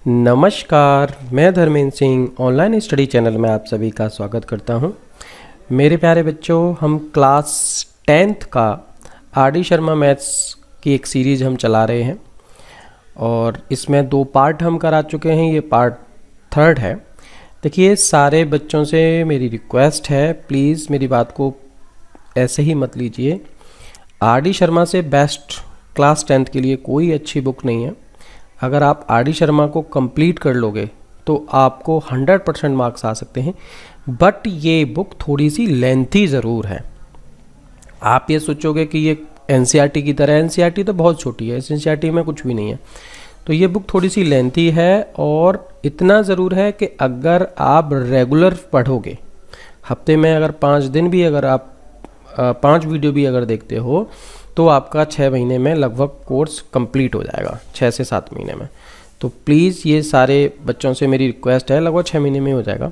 नमस्कार, मैं Dharmendra Singh online study channel में आप सभी का स्वागत करता हूं। मेरे प्यारे बच्चों, हम क्लास 10th का आर डी शर्मा मैथ्स की एक सीरीज़ हम चला रहे हैं और इसमें 2 पार्ट हम करा चुके हैं। ये पार्ट 3rd है। देखिए, सारे बच्चों से मेरी रिक्वेस्ट है, प्लीज़ मेरी बात को ऐसे ही मत लीजिए। आर डी शर्मा से बेस्ट क्लास 10th के लिए कोई अच्छी बुक नहीं है। अगर आप आर डी शर्मा को कंप्लीट कर लोगे तो आपको 100% मार्क्स आ सकते हैं, बट ये बुक थोड़ी सी लेंथी ज़रूर है। आप ये सोचोगे कि ये एनसीईआरटी की तरह, एनसीईआरटी तो बहुत छोटी है, एनसीईआरटी में कुछ भी नहीं है। तो ये बुक थोड़ी सी लेंथी है और इतना ज़रूर है कि अगर आप रेगुलर पढ़ोगे, हफ्ते में अगर 5 दिन भी अगर आप 5 वीडियो भी अगर देखते हो तो आपका 6 महीने में लगभग कोर्स कंप्लीट हो जाएगा, 6 से 7 महीने में। तो प्लीज़ ये सारे बच्चों से मेरी रिक्वेस्ट है, लगभग 6 महीने में हो जाएगा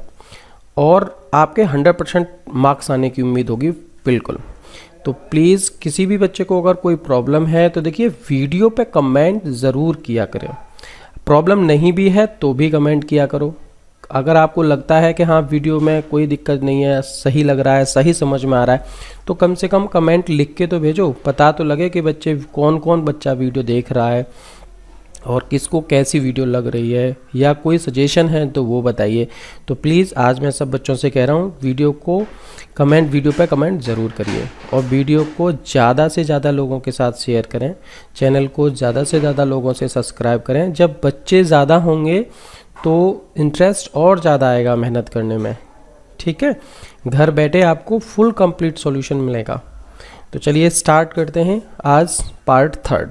और आपके 100% मार्क्स आने की उम्मीद होगी बिल्कुल। तो प्लीज़ किसी भी बच्चे को अगर कोई प्रॉब्लम है तो देखिए, वीडियो पे कमेंट ज़रूर किया करें। प्रॉब्लम नहीं भी है तो भी कमेंट किया करो। अगर आपको लगता है कि हाँ, वीडियो में कोई दिक्कत नहीं है, सही लग रहा है, सही समझ में आ रहा है, तो कम से कम कमेंट लिख के तो भेजो, पता तो लगे कि बच्चे कौन कौन बच्चा वीडियो देख रहा है और किसको कैसी वीडियो लग रही है, या कोई सजेशन है तो वो बताइए। तो प्लीज़ आज मैं सब बच्चों से कह रहा हूँ, वीडियो पे कमेंट ज़रूर करिए और वीडियो को ज़्यादा से ज़्यादा लोगों के साथ शेयर करें। चैनल को ज़्यादा से ज़्यादा लोगों से सब्सक्राइब करें। जब बच्चे ज़्यादा होंगे तो इंटरेस्ट और ज़्यादा आएगा मेहनत करने में, ठीक है। घर बैठे आपको फुल कंप्लीट सॉल्यूशन मिलेगा। तो चलिए स्टार्ट करते हैं आज पार्ट 3rd।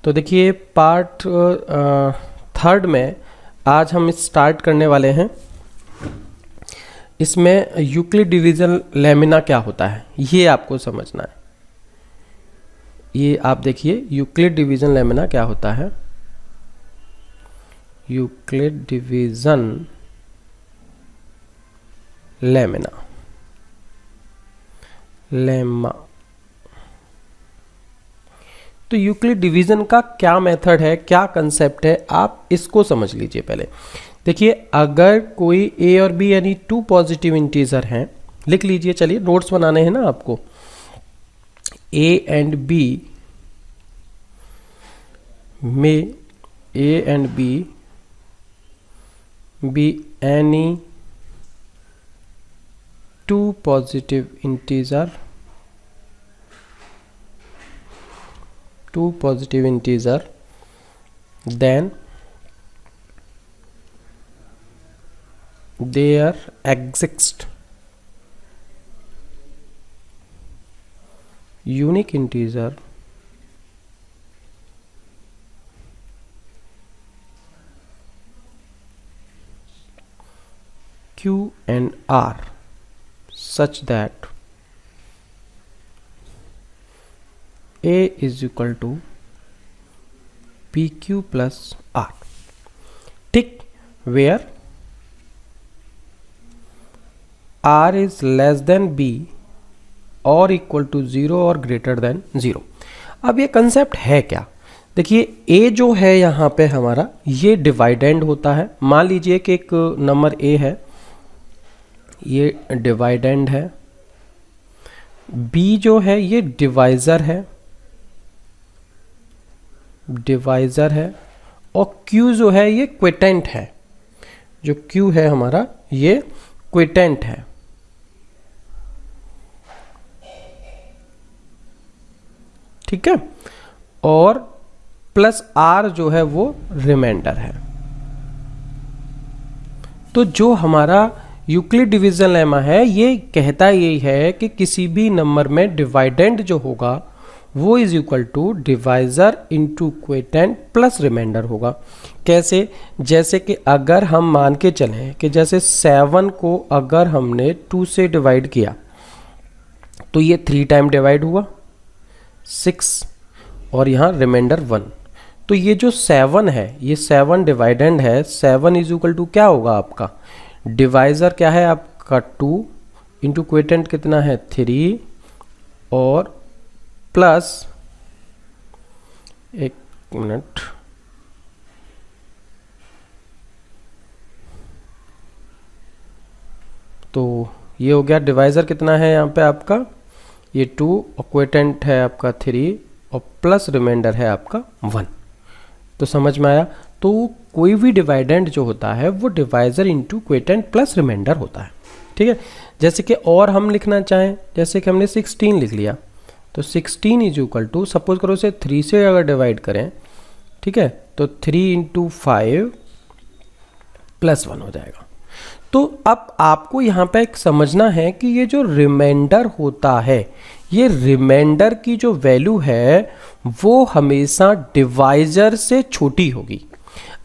तो देखिए, पार्ट 3rd में आज हम स्टार्ट करने वाले हैं। इसमें यूक्लिड डिवीजन लेमिना क्या होता है ये आपको समझना है। ये आप देखिए, यूक्लिड डिवीजन लेमिना क्या होता है। Euclid division lamina, lemma. तो यूक्लिड डिवीजन का क्या मेथड है, क्या कंसेप्ट है, आप इसको समझ लीजिए पहले। देखिए, अगर कोई ए और बी यानी 2 पॉजिटिव इंटीजर हैं, लिख लीजिए। चलिए, नोट्स बनाने हैं ना आपको। ए एंड बी में a and b be any 2 positive integer, then there exists unique integer Q and R such that A is equal to PQ plus R, ठीक, where R is less than B और equal to 0 और greater then 0। अब ये concept है क्या? देखिए, A जो है यहाँ पे हमारा, ये डिवाइडेंड होता है। मान लीजिए कि एक नंबर A है, ये डिवाइडेंड है। B जो है ये डिवाइज़र है, और Q जो है ये क्विटेंट है। जो Q है हमारा, ये क्विटेंट है। ठीक है, और प्लस R जो है वो रिमाइंडर है। तो जो हमारा यूक्लिड डिवीजन लेमा है, ये कहता यही है कि किसी भी नंबर में डिवाइडेंड जो होगा वो is equal to divisor into quotient plus remainder होगा। कैसे? जैसे कि अगर हम मान के चलें कि जैसे 7 को अगर हमने 2 से डिवाइड किया तो ये 3 टाइम डिवाइड हुआ 6, और यहाँ रिमाइंडर 1। तो ये जो 7 है, ये 7 डिवाइडेंड है। 7 इज इक्वल टू क्या होगा आपका? डिवाइजर क्या है आपका? 2 इंटू क्विटेंट कितना है? 3, और प्लस, एक मिनट, तो ये हो गया डिवाइज़र कितना है यहाँ पे आपका, ये 2, और क्वोटेंट है आपका 3 और प्लस रिमाइंडर है आपका 1। तो समझ में आया। तो कोई भी डिवाइडेंड जो होता है वो डिवाइज़र इंटू क्वोटेंट प्लस रिमाइंडर होता है, ठीक है। जैसे कि और हम लिखना चाहें, जैसे कि हमने 16 लिख लिया, तो 16 इज इक्वल टू, सपोज करो इसे 3 से अगर डिवाइड करें, ठीक है, तो 3 इंटू 5 प्लस 1 हो जाएगा। तो अब आपको यहाँ पे एक समझना है कि ये जो रिमाइंडर होता है, ये रिमाइंडर की जो वैल्यू है वो हमेशा डिवाइज़र से छोटी होगी।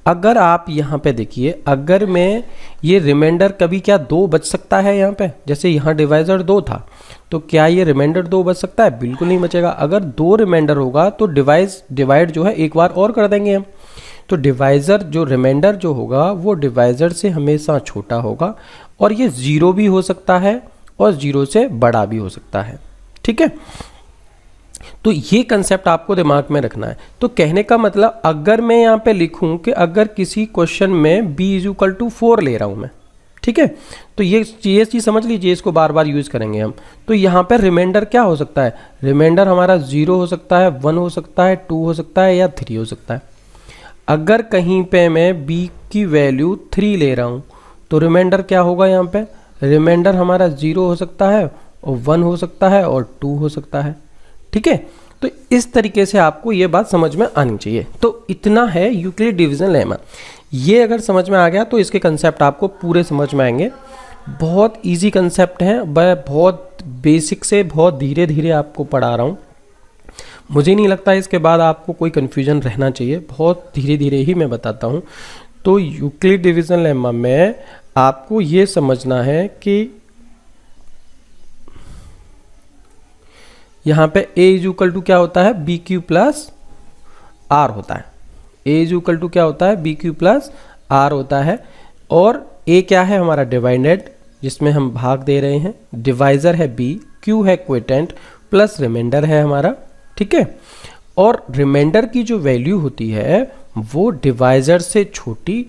अगर आप यहाँ पे देखिए, अगर मैं ये रिमाइंडर कभी क्या 2 बच सकता है यहाँ पे, जैसे यहाँ डिवाइज़र 2 था, तो क्या ये रिमाइंडर 2 बच सकता है? बिल्कुल नहीं बचेगा। अगर 2 रिमाइंडर होगा तो डिवाइड जो है एक बार और कर देंगे हम। तो डिवाइज़र जो रिमाइंडर जो होगा वो डिवाइज़र से हमेशा छोटा होगा, और ये 0 भी हो सकता है और 0 से बड़ा भी हो सकता है, ठीक है। तो ये कंसेप्ट आपको दिमाग में रखना है। तो कहने का मतलब, अगर मैं यहाँ पे लिखूं कि अगर किसी क्वेश्चन में b इज इक्वल टू 4 ले रहा हूँ मैं, ठीक है, तो ये चीज़ समझ लीजिए, इसको बार बार यूज़ करेंगे हम। तो यहाँ पे रिमाइंडर क्या हो सकता है? रिमाइंडर हमारा 0 हो सकता है, 1 हो सकता है, 2 हो सकता है या 3 हो सकता है। अगर कहीं पे मैं b की वैल्यू 3 ले रहा हूँ तो रिमाइंडर क्या होगा? यहाँ पे रिमाइंडर हमारा 0 हो सकता है और 1 हो सकता है और 2 हो सकता है, ठीक है। तो इस तरीके से आपको ये बात समझ में आनी चाहिए। तो इतना है यूक्लिड डिवीजन लेमा। ये अगर समझ में आ गया तो इसके कंसेप्ट आपको पूरे समझ में आएंगे। बहुत इजी कंसेप्ट है, मैं बहुत बेसिक से बहुत धीरे धीरे आपको पढ़ा रहा हूँ। मुझे नहीं लगता इसके बाद आपको कोई कन्फ्यूजन रहना चाहिए, बहुत धीरे धीरे ही मैं बताता हूँ। तो यूक्लिड डिवीजन लेमा में आपको ये समझना है कि यहाँ पे a इज इक्वल टू क्या होता है? बी क्यू प्लस आर होता है। a इज इक्वल टू क्या होता है? बी क्यू प्लस आर होता है। और a क्या है? हमारा डिवाइडेड, जिसमें हम भाग दे रहे हैं। डिवाइज़र है b, q है क्वोटेंट, प्लस रिमाइंडर है हमारा, ठीक है। और रिमाइंडर की जो वैल्यू होती है वो डिवाइज़र से छोटी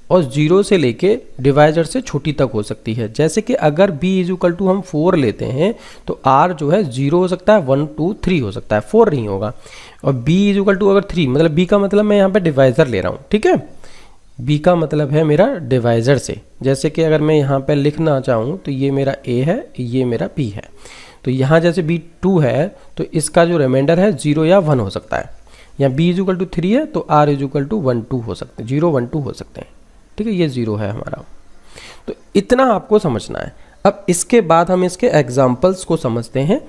और 0 से लेके डिवाइज़र से छोटी तक हो सकती है। जैसे कि अगर b इज इक्वल टू हम 4 लेते हैं तो r जो है 0 हो सकता है, 1 2 3 हो सकता है, 4 नहीं होगा। और b इज इक्वल टू अगर 3, मतलब b का मतलब मैं यहाँ पे डिवाइज़र ले रहा हूँ, ठीक है। b का मतलब है मेरा डिवाइज़र से। जैसे कि अगर मैं यहाँ पे लिखना चाहूँ तो ये मेरा a है, ये मेरा b है। तो यहाँ जैसे b 2 है तो इसका जो रिमाइंडर है 0 या 1 हो सकता है। या b इज इक्वल टू 3 है तो r इज इक्वल टू 1 2 हो सकते हैं, 0 1 2 हो सकते हैं, ठीक है। ये 0 है हमारा। तो इतना आपको समझना है। अब इसके बाद हम इसके एग्जाम्पल्स को समझते हैं,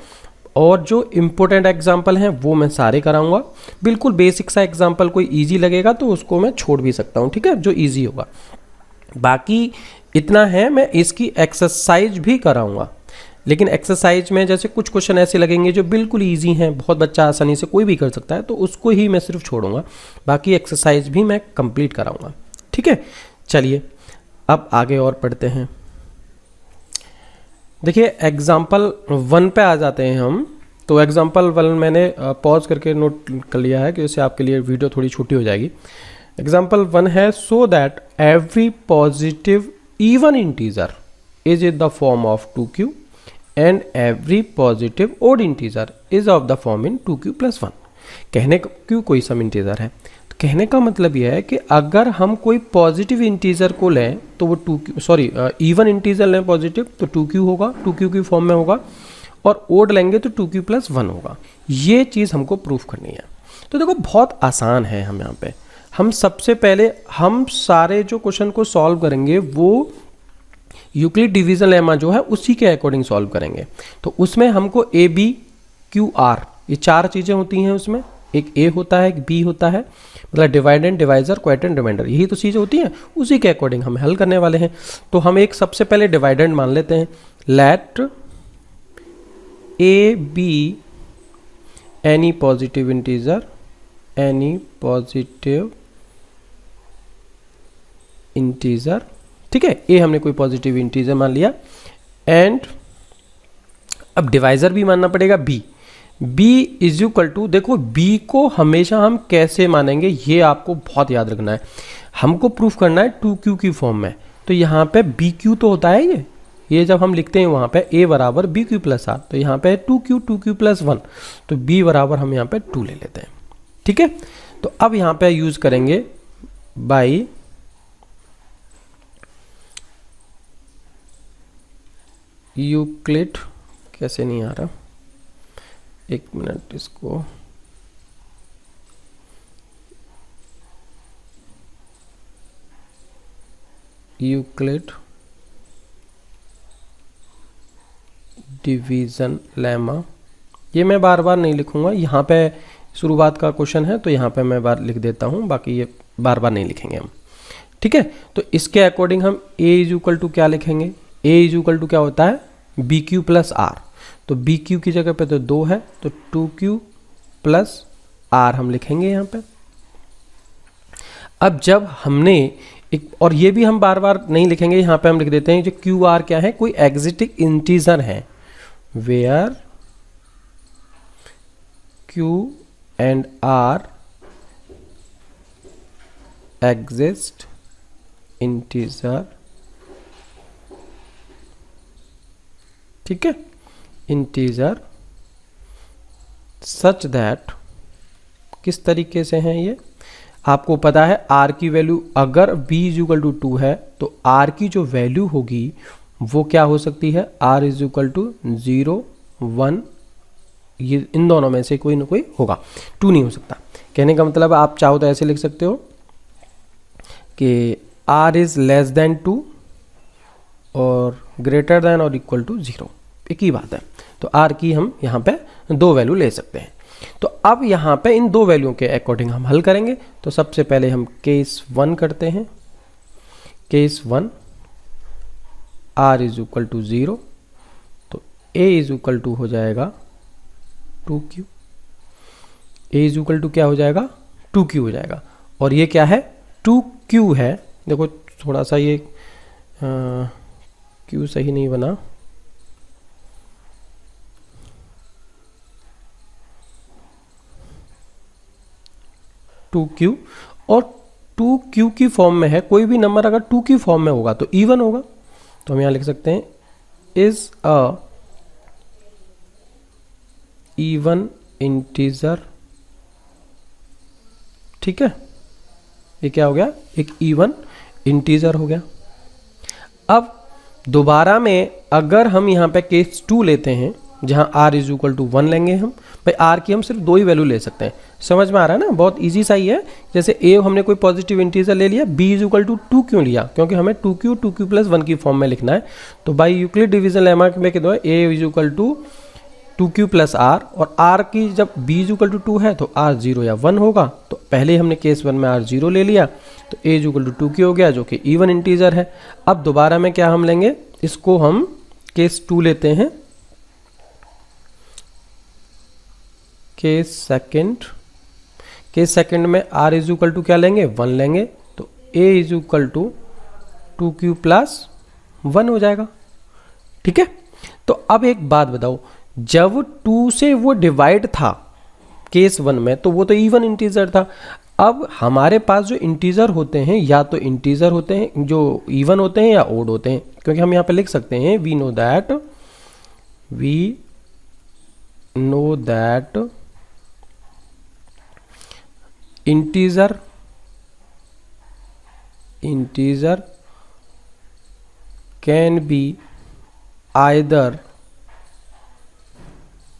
और जो इम्पोर्टेंट एग्जाम्पल हैं वो मैं सारे कराऊंगा। बिल्कुल बेसिक सा एग्जाम्पल कोई इजी लगेगा तो उसको मैं छोड़ भी सकता हूँ, ठीक है, जो इजी होगा। बाकी इतना है, मैं इसकी एक्सरसाइज भी कराऊंगा। लेकिन एक्सरसाइज में जैसे कुछ क्वेश्चन ऐसे लगेंगे जो बिल्कुल इजी हैं, बहुत बच्चा आसानी से कोई भी कर सकता है, तो उसको ही मैं सिर्फ छोड़ूंगा। बाकी एक्सरसाइज भी मैं कंप्लीट कराऊंगा, ठीक है। चलिए अब आगे और पढ़ते हैं। देखिए एग्जाम्पल 1 पे आ जाते हैं हम। तो एग्जाम्पल 1 मैंने पॉज करके नोट कर लिया है कि इससे आपके लिए वीडियो थोड़ी छोटी हो जाएगी। एग्जाम्पल 1 है, so that every positive even integer is in the form of 2q and every positive odd integer is of the form in 2q plus 1। कहने क्यों कोई सम इंटीजर है, तो कहने का मतलब यह है कि अगर हम कोई पॉजिटिव इंटीजर को लें तो वो 2q, इवन इंटीजर लें पॉजिटिव तो 2q होगा, 2q की फॉर्म में होगा, और ओड लेंगे तो 2q प्लस 1 होगा। ये चीज़ हमको प्रूफ करनी है। तो देखो बहुत आसान है। हम यहाँ पे हम सबसे पहले हम सारे जो क्वेश्चन को सॉल्व करेंगे वो यूक्लिड डिवीजन लेमा जो है उसी के अकॉर्डिंग सॉल्व करेंगे। तो उसमें हमको ए बी क्यू आर ये 4 चीज़ें होती हैं। उसमें एक ए होता है, एक बी होता है, मतलब डिवाइडेंड, डिवाइजर, क्वोटेंट, रिमाइंडर, यही तो चीज़ें होती हैं। उसी के अकॉर्डिंग हम हल करने वाले हैं। तो हम एक सबसे पहले डिवाइडेंड मान लेते हैं। Let a be any positive integer, any positive integer, ठीक है। ए हमने कोई पॉजिटिव इंटीजर मान लिया। एंड अब डिवाइजर भी मानना पड़ेगा b. b is equal to, देखो b को हमेशा हम कैसे मानेंगे ये आपको बहुत याद रखना है। हमको प्रूफ करना है 2q की फॉर्म में। तो यहाँ पे bq तो होता है ये, ये जब हम लिखते हैं वहाँ पे a बराबर बी क्यू प्लस आर, तो यहाँ पे है 2q प्लस 1, तो b बराबर हम यहाँ पे 2 ले लेते हैं। ठीक है, तो अब यहाँ पे यूज करेंगे बाई यूक्लिड, कैसे नहीं आ रहा, एक मिनट, इसको यूक्लिड डिवीज़न लेमा। ये मैं बार बार नहीं लिखूंगा, यहाँ पे शुरुआत का क्वेश्चन है तो यहाँ पे मैं बार लिख देता हूँ, बाकी ये बार बार नहीं लिखेंगे हम। ठीक है, तो इसके अकॉर्डिंग हम a इज इक्वल टू क्या लिखेंगे, a इज इक्वल टू क्या होता है बी क्यू प्लस आर, तो बी क्यू की जगह पे तो 2 है, तो 2q प्लस आर हम लिखेंगे यहाँ पे। अब जब हमने एक, और ये भी हम बार बार नहीं लिखेंगे, यहाँ पे हम लिख देते हैं जो क्यू आर क्या है, कोई एग्जिस्टिंग इंटीजर है, where q and r exist integer. ठीक है, इंटीजर सच दैट, किस तरीके से हैं ये, आपको पता है r की वैल्यू अगर b इज इक्वल टू 2 है तो r की जो वैल्यू होगी वो क्या हो सकती है, r इज इक्वल टू 0 1, ये इन दोनों में से कोई ना कोई होगा, 2 नहीं हो सकता। कहने का मतलब आप चाहो तो ऐसे लिख सकते हो कि r इज लेस देन 2 और ग्रेटर देन और इक्वल टू 0, एक ही बात है। तो r की हम यहाँ पे 2 वैल्यू ले सकते हैं। तो अब यहाँ पे इन 2 वैल्यू के अकॉर्डिंग हम हल करेंगे। तो सबसे पहले हम केस 1 करते हैं, case 1 r is equal to 0, तो a इज इक्वल टू हो जाएगा 2q, a is equal to क्या हो जाएगा 2q हो जाएगा, और ये क्या है 2q है। देखो थोड़ा सा ये q सही नहीं बना, q और 2q की फॉर्म में है, कोई भी नंबर अगर 2 की फॉर्म में होगा तो इवन होगा, तो हम यहां लिख सकते हैं इज अ इवन इंटीजर। ठीक है, ये क्या हो गया, एक इवन इंटीजर हो गया। अब दोबारा में अगर हम यहाँ पे केस 2 लेते हैं जहां r इज इक्वल टू 1 लेंगे हम, भाई r की हम सिर्फ 2 ही वैल्यू ले सकते हैं, समझ में आ रहा है ना, बहुत इजी सा ही है। जैसे a हमने कोई पॉजिटिव इंटीजर ले लिया, b इज इक्वल टू 2 क्यों लिया, क्योंकि हमें 2q प्लस 1 की फॉर्म में लिखना है। तो बाई यूक्लिड डिवीजन लेमा में कह दो a is equal to 2q plus r, और r की जब b इज इक्वल टू 2 है तो r 0 या 1 होगा, तो पहले हमने केस 1 में r 0 ले लिया, तो a is equal to 2q हो गया जो कि इवन इंटीजर है। अब दोबारा में क्या हम लेंगे, इसको हम केस 2 लेते हैं, केस सेकंड में r इज इक्वल टू क्या लेंगे 1 लेंगे, तो a is equal to 2q plus 1 हो जाएगा। ठीक है, तो अब एक बात बताओ, जब 2 से वो डिवाइड था केस 1 में तो वो तो इवन इंटीजर था। अब हमारे पास जो इंटीजर होते हैं या तो इंटीजर होते हैं जो इवन होते हैं या ओड होते हैं, क्योंकि हम यहाँ पे लिख सकते हैं we know that integer can be either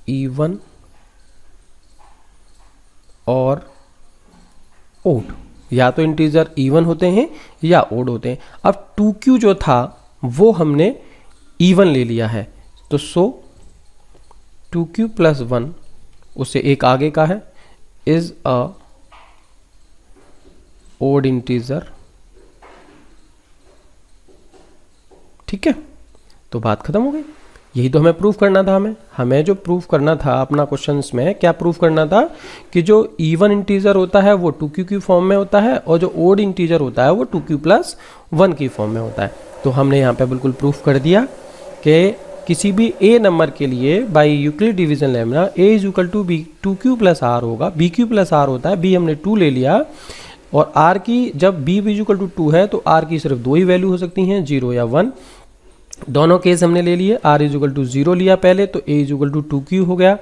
even और ओड, या तो इंटीजर इवन होते हैं या ओड होते हैं। अब 2q जो था वो हमने इवन ले लिया है, तो सो 2q प्लस 1 उससे एक आगे का है, इज अ ओड इंटीजर। ठीक है, तो बात खत्म हो गई। यही तो हमें प्रूफ करना था। हमें जो प्रूफ करना था अपना क्वेश्चंस में, क्या प्रूफ करना था कि जो इवन इंटीजर होता है वो 2q की फॉर्म में होता है और जो ओड इंटीजर होता है वो 2q प्लस 1 की फॉर्म में होता है। तो हमने यहाँ पे बिल्कुल प्रूफ कर दिया कि किसी भी a नंबर के लिए by Euclid division lemma a is equal to b 2q plus r होगा, bq प्लस r होता है, b हमने 2 ले लिया, और r की जब b इज इक्वल टू 2 है तो r की सिर्फ 2 ही वैल्यू हो सकती हैं, 0 या 1। दोनों केस हमने ले लिए। r इज इक्वल टू 0 लिया पहले, तो a is equal to 2q हो गया,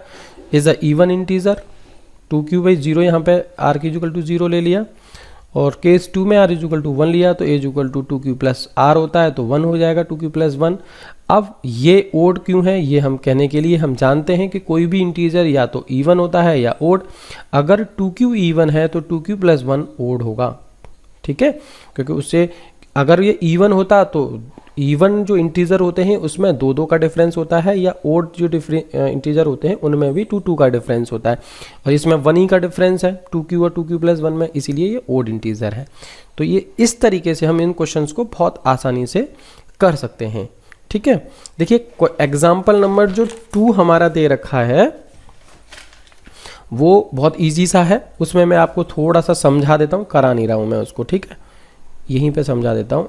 is a even integer. 2q by 0 यहाँ पे r की इक्वल टू 0 ले लिया। और केस 2 में r इज इक्वल टू 1 लिया, तो a is equal to 2q plus r होता है, तो 1 हो जाएगा 2q प्लस 1। अब ये ओड क्यों है, ये हम कहने के लिए हम जानते हैं कि कोई भी इंटीजर या तो इवन होता है या ओड। अगर 2q इवन है तो 2q प्लस 1 ओड होगा, ठीक है, क्योंकि उससे अगर ये इवन होता तो इवन जो इंटीजर होते हैं उसमें 2 का डिफरेंस होता है, या ओड जो इंटीजर होते हैं उनमें भी 2 का डिफरेंस होता है, और इसमें 1 ही का डिफरेंस है 2q और 2q प्लस 1 में, इसीलिए ये ओड इंटीजर है। तो ये इस तरीके से हम इन क्वेश्चंस को बहुत आसानी से कर सकते हैं, ठीक है। देखिए एग्जाम्पल नंबर जो 2 हमारा दे रखा है वो बहुत ईजी सा है, उसमें मैं आपको थोड़ा सा समझा देता हूँ, करा नहीं रहा हूँ मैं उसको, ठीक है, यहीं पे समझा देता हूँ।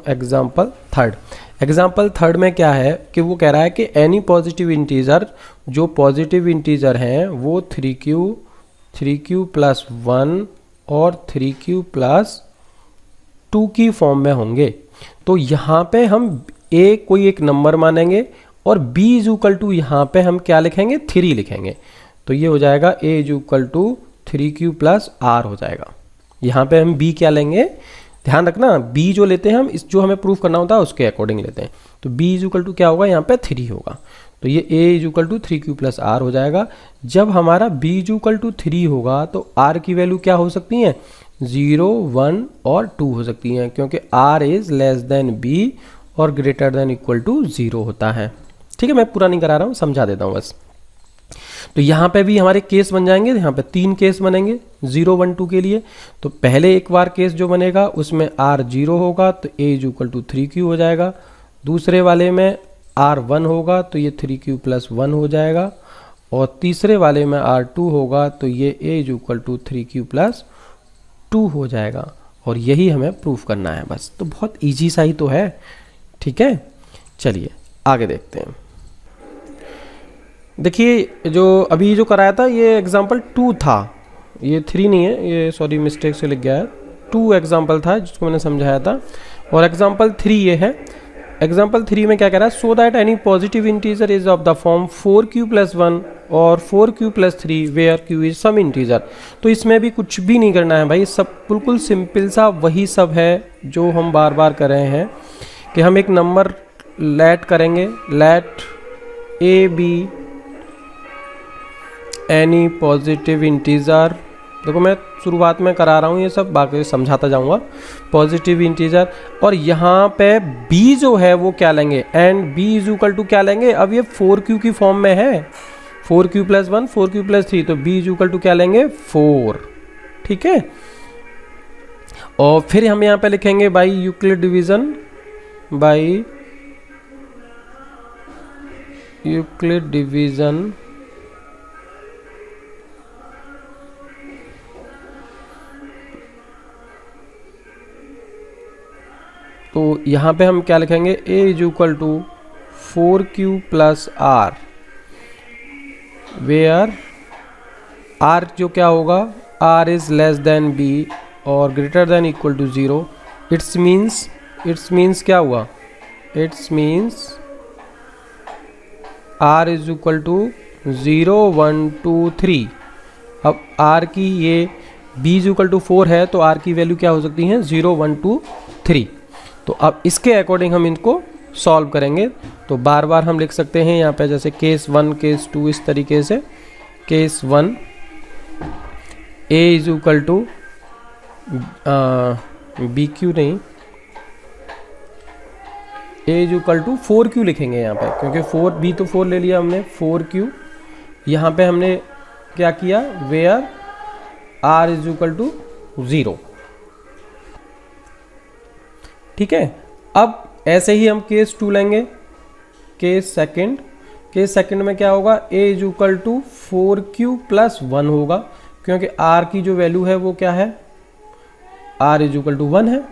एग्जाम्पल थर्ड में क्या है कि वो कह रहा है कि एनी पॉजिटिव इंटीजर, जो पॉजिटिव इंटीजर हैं वो 3q प्लस 1 और 3q प्लस 2 की फॉर्म में होंगे। तो यहाँ पे हम a कोई एक नंबर मानेंगे और b इज इक्वल टू यहाँ पे हम क्या लिखेंगे, 3 लिखेंगे, तो ये हो जाएगा a is equal to 3q plus r हो जाएगा। यहाँ पे हम b क्या लेंगे, ध्यान रखना b जो लेते हैं हम, इस जो हमें प्रूफ करना होता है उसके अकॉर्डिंग लेते हैं, तो b इज इक्वल टू क्या होगा, यहाँ पे 3 होगा, तो ये a is equal to 3q plus r हो जाएगा। जब हमारा b इज इक्वल टू 3 होगा तो r की वैल्यू क्या हो सकती है, 0, 1 और 2 हो सकती हैं, क्योंकि r is less than b और ग्रेटर देन इक्वल टू 0 होता है, ठीक है। मैं पूरा नहीं करा रहा हूँ, समझा देता हूँ बस। तो यहाँ पे भी हमारे केस बन जाएंगे, यहाँ पे 3 केस बनेंगे 0, 1, 2 के लिए। तो पहले एक बार केस जो बनेगा उसमें r 0 होगा तो a is equal to 3q हो जाएगा। दूसरे वाले में r 1 होगा तो ये 3q प्लस 1 हो जाएगा, और तीसरे वाले में r 2 होगा तो ये a is equal to 3q plus 2 हो जाएगा। और यही हमें प्रूफ करना है बस, तो बहुत ईजी सा ही तो है, ठीक है। चलिए आगे देखते हैं। देखिए जो अभी जो कराया था ये एग्जाम्पल 2 था, ये 3 नहीं है, ये सॉरी मिस्टेक से लिख गया है, 2 एग्जाम्पल था जिसको मैंने समझाया था, और एग्जाम्पल 3 ये है। एग्जाम्पल 3 में क्या कह रहा है, so that any positive integer is of the form 4q plus 1 और 4q plus 3 where q is some integer. तो इसमें भी कुछ भी नहीं करना है भाई, सब बिल्कुल सिंपल सा वही सब है जो हम बार बार कर रहे हैं, कि हम एक नंबर लेट करेंगे, let a be any positive integer. देखो मैं शुरुआत में करा रहा हूँ ये सब, बाकी समझाता जाऊँगा। पॉजिटिव इंटीजर, और यहाँ पे b जो है वो क्या लेंगे, and b is equal to क्या लेंगे, अब ये 4q की फॉर्म में है, 4q प्लस 1 4q प्लस 3, तो b इज इक्वल टू क्या लेंगे 4, ठीक है। और फिर हम यहाँ पे लिखेंगे by Euclid division, by Euclid division तो यहाँ पे हम क्या लिखेंगे, a is equal to 4q plus r, where r जो क्या होगा, r is less than b और greater than equal to 0। It's means क्या हुआ, it's means r is equal to 0, 1, 2, 3। अब r की ये b इज इक्वल टू 4 है तो r की वैल्यू क्या हो सकती है, 0, 1, 2, 3। तो अब इसके अकॉर्डिंग हम इनको सॉल्व करेंगे, तो बार बार हम लिख सकते हैं यहाँ पे, जैसे केस 1 केस 2 इस तरीके से। Case 1 a is equal to b q नहीं, a is equal to 4q लिखेंगे यहाँ पे, क्योंकि 4 b तो 4 ले लिया हमने, 4q। यहाँ पे हमने क्या किया, where r is equal to 0, ठीक है। अब ऐसे ही हम केस 2 लेंगे, केस सेकंड में क्या होगा, a is equal to 4q plus 1 होगा, क्योंकि r की जो वैल्यू है वो क्या है, r इज इक्वल टू 1 है।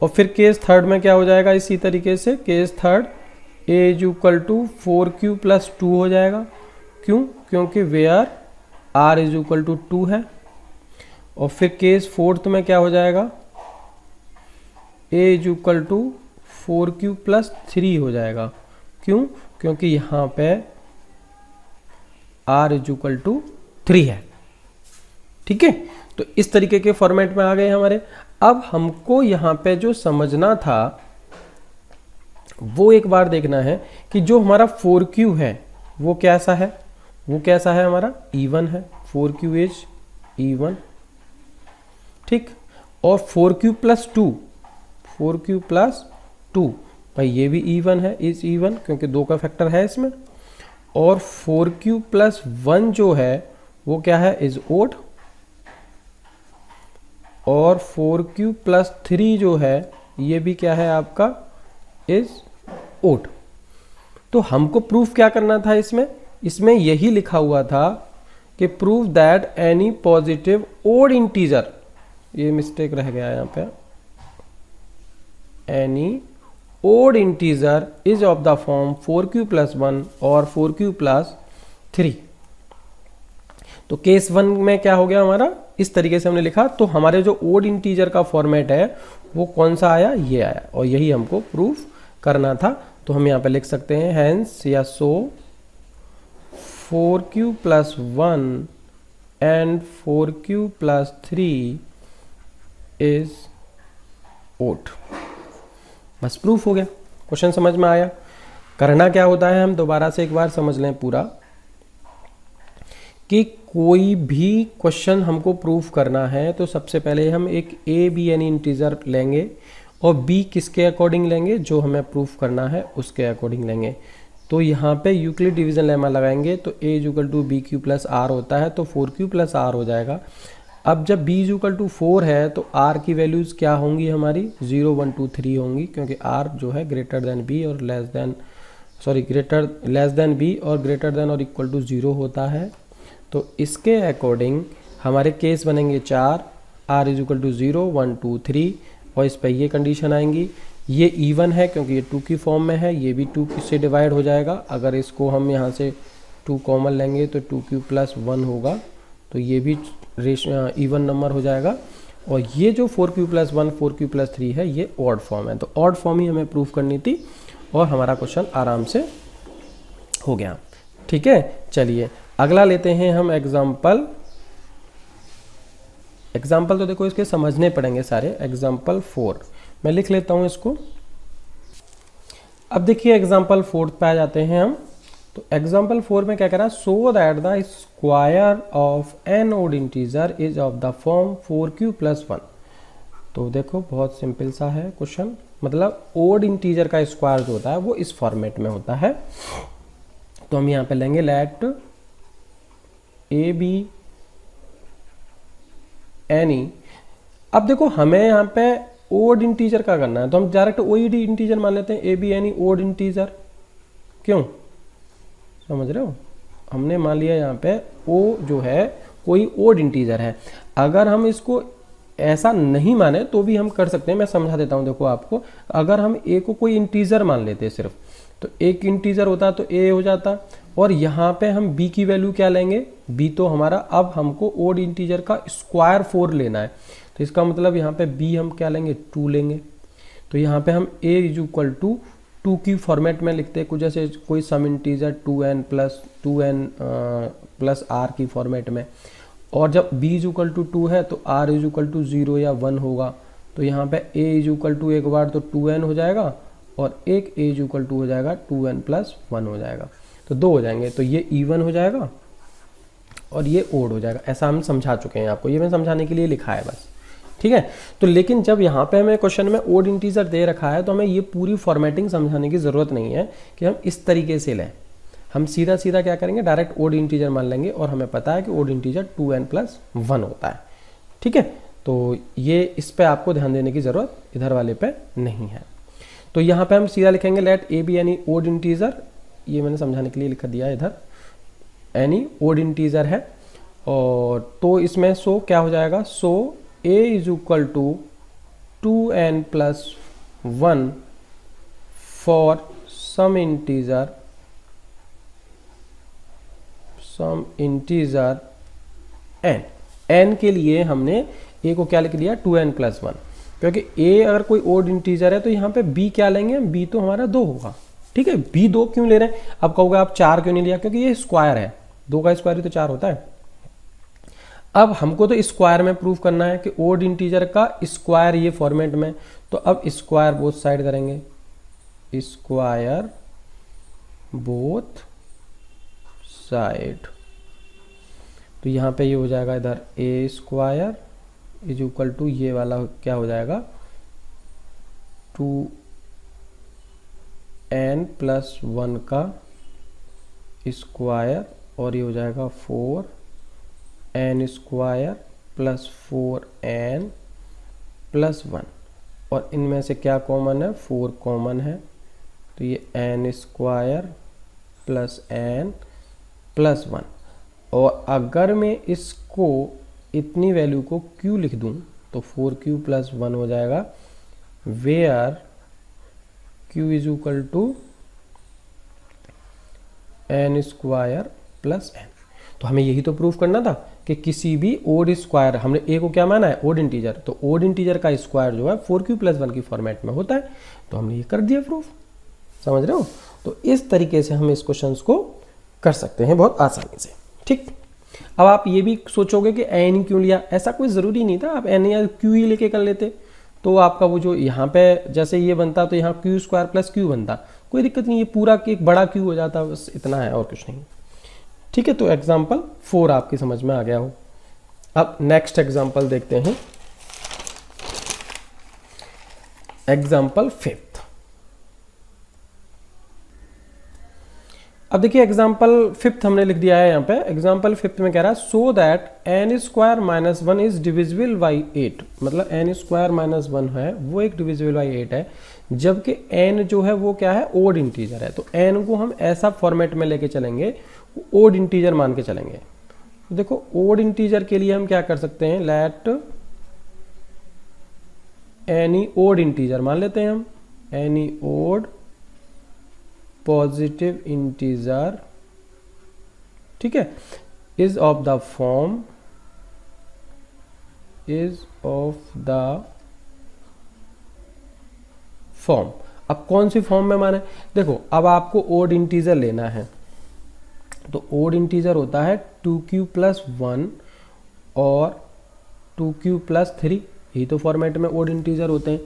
और फिर केस थर्ड में क्या हो जाएगा, इसी तरीके से case third a is equal to 4q plus 2 हो जाएगा, क्यों, क्योंकि where r is equal to 2 है। और फिर केस फोर्थ में क्या हो जाएगा, a is equal to 4q plus 3 हो जाएगा, क्यों? क्योंकि यहाँ पे r इज इक्वल टू 3 है। ठीक है, तो इस तरीके के फॉर्मेट में आ गए हमारे। अब हमको यहाँ पे जो समझना था वो एक बार देखना है कि जो हमारा 4q है वो कैसा है, वो कैसा है हमारा even है, 4q इज even। ठीक, और 4q प्लस 2, 4q प्लस 2 भाई ये भी even है, इज even क्योंकि 2 का फैक्टर है इसमें। और 4q प्लस 1 जो है वो क्या है, इज odd। और 4q प्लस 3 जो है ये भी क्या है आपका, इज odd। तो हमको प्रूफ क्या करना था इसमें, इसमें यही लिखा हुआ था कि prove that any positive odd integer, ये मिस्टेक रह गया यहाँ पे, any odd integer is of the form 4q plus 1 और 4q प्लस 3। तो केस 1 में क्या हो गया हमारा, इस तरीके से हमने लिखा। तो हमारे जो ओड इंटीजर का फॉर्मेट है वो कौन सा आया, ये आया, और यही हमको प्रूफ करना था। तो हम यहाँ पे लिख सकते हैं हैंस या so 4q plus 1 and 4q plus 3 is odd. बस प्रूफ हो गया, क्वेश्चन समझ में आया। करना क्या होता है, हम दोबारा से एक बार समझ लें पूरा, कि कोई भी क्वेश्चन हमको प्रूफ करना है तो सबसे पहले हम एक ए बी यानी इंटीजर लेंगे और बी किसके अकॉर्डिंग लेंगे, जो हमें प्रूफ करना है उसके अकॉर्डिंग लेंगे। तो यहाँ पे यूक्लिड डिवीजन लेमा लगाएंगे तो a is equal to b q plus r होता है, तो 4q प्लस आर हो जाएगा। अब जब b इज इक्वल टू 4 है तो r की वैल्यूज़ क्या होंगी हमारी, 0 1 2 3 होंगी, क्योंकि r जो है ग्रेटर देन b और लेस देन b और ग्रेटर देन और इक्वल टू 0 होता है। तो इसके अकॉर्डिंग हमारे केस बनेंगे 4, r इज इक्वल टू 0 1 2 3, और इस पर ये कंडीशन आएंगी। ये इवन है क्योंकि ये 2 की फॉर्म में है, ये भी 2 से डिवाइड हो जाएगा। अगर इसको हम यहाँ से 2 कॉमन लेंगे तो 2q प्लस 1 होगा, तो ये भी इवन नंबर हो जाएगा। और ये जो 4q प्लस 1 4q प्लस 3 है ये ऑड फॉर्म है, तो ऑड फॉर्म ही हमें प्रूफ करनी थी और हमारा क्वेश्चन आराम से हो गया। ठीक है, चलिए अगला लेते हैं हम एग्जाम्पल तो देखो इसके समझने पड़ेंगे सारे। एग्जाम्पल 4 मैं लिख लेता हूं इसको। अब देखिए एग्जाम्पल 4 पे आ जाते हैं हम। तो एग्जाम्पल 4 में क्या कह रहा है, so that the square of an odd integer is of the form 4q plus 1। तो देखो बहुत सिंपल सा है क्वेश्चन, मतलब ओड इंटीजर का स्क्वायर जो होता है वो इस फॉर्मेट में होता है। तो हम यहाँ पे लेंगे लेट ए बी एनी। अब देखो हमें यहाँ पे ओड इंटीजर का करना है, तो हम डायरेक्ट ओड इंटीजर मान लेते हैं, a be any odd integer. क्यों, समझ रहे हो, हमने मान लिया यहाँ पे ओ जो है कोई ओड इंटीजर है। अगर हम इसको ऐसा नहीं माने तो भी हम कर सकते हैं, मैं समझा देता हूँ। देखो आपको, अगर हम ए को कोई इंटीजर मान लेते हैं सिर्फ, तो एक इंटीजर होता तो ए हो जाता, और यहाँ पे हम b की वैल्यू क्या लेंगे, b तो हमारा, अब हमको ओड इंटीजर का स्क्वायर 4 लेना है, तो इसका मतलब यहाँ पे b हम क्या लेंगे, 2 लेंगे। तो यहाँ पे हम a इज इक्वल टू 2 की फॉर्मेट में लिखते हैं, कुछ जैसे कोई some integer 2n plus r की फॉर्मेट में। और जब b इज इक्वल टू 2 है तो r इज इक्वल टू 0 या 1 होगा। तो यहाँ पे a इज इक्वल टू एक बार तो 2n हो जाएगा, और एक a इज इक्वल टू हो जाएगा 2n प्लस 1 हो जाएगा, तो 2 हो जाएंगे। तो ये इवन हो जाएगा और ये ओड हो जाएगा। ऐसा हम समझा चुके हैं आपको, ये मैं समझाने के लिए लिखा है बस। ठीक है, तो लेकिन जब यहाँ पे हमें क्वेश्चन में ओड इंटीजर दे रखा है तो हमें ये पूरी फॉर्मेटिंग समझाने की ज़रूरत नहीं है कि हम इस तरीके से लें। हम सीधा सीधा क्या करेंगे, डायरेक्ट ओड इंटीजर मान लेंगे, और हमें पता है कि ओड इंटीजर 2n प्लस 1 होता है। ठीक है, तो ये इस पर आपको ध्यान देने की ज़रूरत इधर वाले पे नहीं है। तो यहाँ पे हम सीधा लिखेंगे let a be any odd integer, ये मैंने समझाने के लिए लिख दिया है इधर, एनी ओड इंटीजर है। और तो इसमें सो क्या हो जाएगा, so a is equal to 2n plus 1 for some integer n के लिए हमने a को क्या लिख दिया, 2n प्लस 1, क्योंकि a अगर कोई ओड इंटीजर है तो यहाँ पे b क्या लेंगे, b तो हमारा 2 होगा। ठीक है, बी 2 क्यों ले रहे हैं? अब कहोगे आप 4 क्यों नहीं लिया? क्योंकि ये स्क्वायर है, 2 का स्क्वायर ही तो 4 होता है। अब हमको तो स्क्वायर में प्रूव करना है कि ओड इंटीजर का स्क्वायर ये फॉर्मेट में, तो अब स्क्वायर बोथ साइड करेंगे, स्क्वायर बोथ साइड। तो यहाँ पे ये हो जाएगा इधर ए स्क्वायर इज इक्वल टू ये वाला क्या हो जाएगा 2n प्लस 1 का स्क्वायर, और ये हो जाएगा 4n square plus 4n plus 1, और इनमें से क्या कॉमन है? 4 कॉमन है, तो ये n square plus n plus 1। और अगर मैं इसको इतनी वैल्यू को q लिख दूं तो 4q प्लस 1 हो जाएगा, where q is equal to n square plus n। तो हमें यही तो प्रूफ करना था कि किसी भी ओड स्क्वायर, हमने a को क्या माना है? ओड इंटीजर, तो ओड इंटीजर का स्क्वायर जो है 4q प्लस 1 की फॉर्मेट में होता है, तो हमने ये कर दिया प्रूफ। समझ रहे हो? तो इस तरीके से हम इस क्वेश्चन को कर सकते हैं बहुत आसानी से। ठीक, अब आप ये भी सोचोगे कि n क्यों लिया? ऐसा कोई ज़रूरी नहीं था, आप n या q ही लेके कर लेते, तो आपका वो जो यहाँ पे जैसे ये बनता तो यहाँ q स्क्वायर प्लस q बनता, कोई दिक्कत नहीं, ये पूरा एक बड़ा q हो जाता, बस इतना है और कुछ नहीं। ठीक है, तो एग्जाम्पल 4 आपकी समझ में आ गया हो। अब नेक्स्ट एग्जाम्पल देखते हैं, एग्जाम्पल 5। अब देखिए एग्जाम्पल 5 हमने लिख दिया है यहाँ पे। एग्जाम्पल 5 में कह रहा है so that n square minus 1 is divisible by 8, मतलब n स्क्वायर माइनस 1 है वो एक डिविजिबल बाई 8 है, जबकि n जो है वो क्या है? ओड इंटीजर है। तो n को हम ऐसा फॉर्मेट में लेके चलेंगे, ओड इंटीजर मान के चलेंगे। तो देखो ओड इंटीजर के लिए हम क्या कर सकते हैं, लेट एनी ओड इंटीजर मान लेते हैं हम, एनी ओड पॉजिटिव इंटीजर, ठीक है, is of the form, is of the form. अब कौन सी फॉर्म में माने? देखो अब आपको ओड इंटीजर लेना है, तो ओड इंटीजर होता है 2q प्लस 1 और 2q प्लस 3, यही तो फॉर्मेट में ओड इंटीजर होते हैं।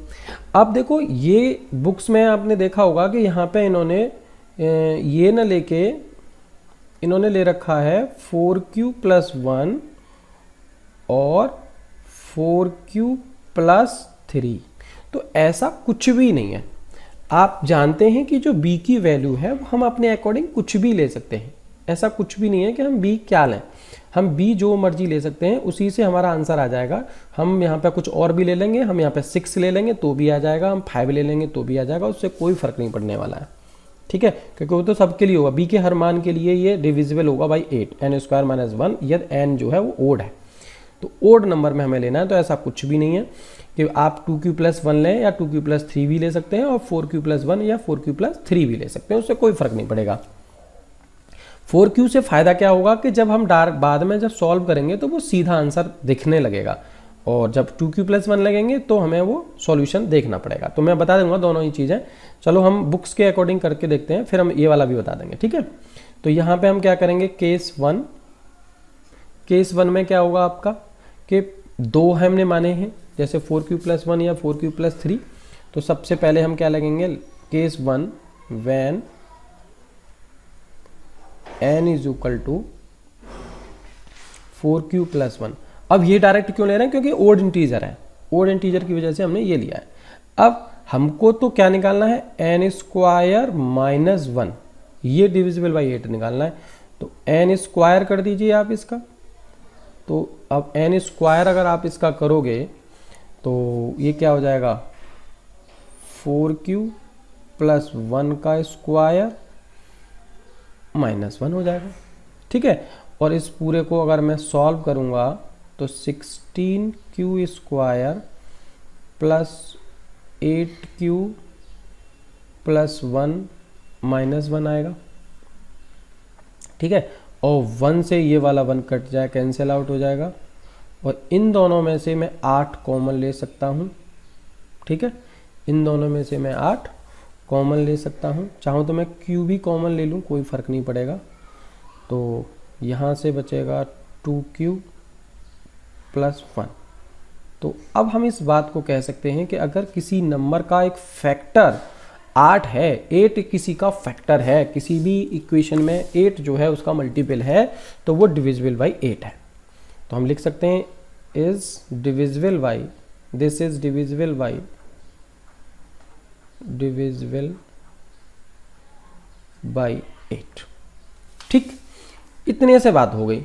अब देखो ये बुक्स में आपने देखा होगा कि यहाँ पे इन्होंने ये न लेके इन्होंने ले रखा है 4q प्लस 1 और 4q प्लस 3, तो ऐसा कुछ भी नहीं है। आप जानते हैं कि जो b की वैल्यू है वो हम अपने अकॉर्डिंग कुछ भी ले सकते हैं, ऐसा कुछ भी नहीं है कि हम b क्या लें, हम b जो मर्जी ले सकते हैं, उसी से हमारा आंसर आ जाएगा। हम यहाँ पे कुछ और भी ले लेंगे, हम यहाँ पे 6 ले लेंगे तो भी आ जाएगा, हम 5 ले लेंगे तो भी आ जाएगा, उससे कोई फर्क नहीं पड़ने वाला है। ठीक है, क्योंकि वो तो सबके लिए होगा, b के हर मान के लिए ये डिविजिबल होगा बाई 8, n स्क्वायर माइनस 1, यदि n जो है वो ओड है, तो ओड नंबर में हमें लेना है। तो ऐसा कुछ भी नहीं है कि आप 2q प्लस 1 लें या 2q प्लस 3 भी ले सकते हैं, और 4q प्लस 1 या 4q प्लस 3 भी ले सकते हैं, उससे कोई फर्क नहीं पड़ेगा। 4q से फायदा क्या होगा कि जब हम बाद में जब सॉल्व करेंगे तो वो सीधा आंसर दिखने लगेगा, और जब 2q प्लस 1 लगेंगे तो हमें वो सॉल्यूशन देखना पड़ेगा। तो मैं बता दूंगा दोनों ही चीज़ें, चलो हम बुक्स के अकॉर्डिंग करके देखते हैं, फिर हम ये वाला भी बता देंगे। ठीक है, तो यहाँ पे हम क्या करेंगे, केस 1, केस 1 में क्या होगा आपका कि 2 हमने माने हैं, जैसे 4q प्लस 1 या 4q प्लस 3। तो सबसे पहले हम क्या लगेंगे, case 1 when n is equal to 4q plus 1। अब ये डायरेक्ट क्यों ले रहे हैं, क्योंकि ओड इंटीजर है, ओड इंटीजर की वजह से हमने ये लिया है। अब हमको तो क्या निकालना है, n स्क्वायर माइनस 1, ये डिविजिबल बाई 8 निकालना है। तो n स्क्वायर कर दीजिए आप इसका, तो अब n स्क्वायर अगर आप इसका करोगे तो ये क्या हो जाएगा, 4q प्लस 1 का स्क्वायर माइनस 1 हो जाएगा। ठीक है, और इस पूरे को अगर मैं सॉल्व करूंगा तो 16q square plus 8q plus 1 minus 1 आएगा। ठीक है, और 1 से ये वाला 1 कट जाए, कैंसिल आउट हो जाएगा, और इन दोनों में से मैं 8 कॉमन ले सकता हूँ। ठीक है, इन दोनों में से मैं 8 कॉमन ले सकता हूँ, चाहूँ तो मैं q भी कॉमन ले लूँ, कोई फ़र्क नहीं पड़ेगा। तो यहाँ से बचेगा 2q प्लस 1। तो अब हम इस बात को कह सकते हैं कि अगर किसी नंबर का एक फैक्टर 8 है, 8 किसी का फैक्टर है, किसी भी इक्वेशन में 8 जो है उसका मल्टीपल है, तो वो डिविजिबल बाई 8 है। तो हम लिख सकते हैं is divisible by, this is divisible by, divisible by 8। ठीक, इतने से बात हो गई।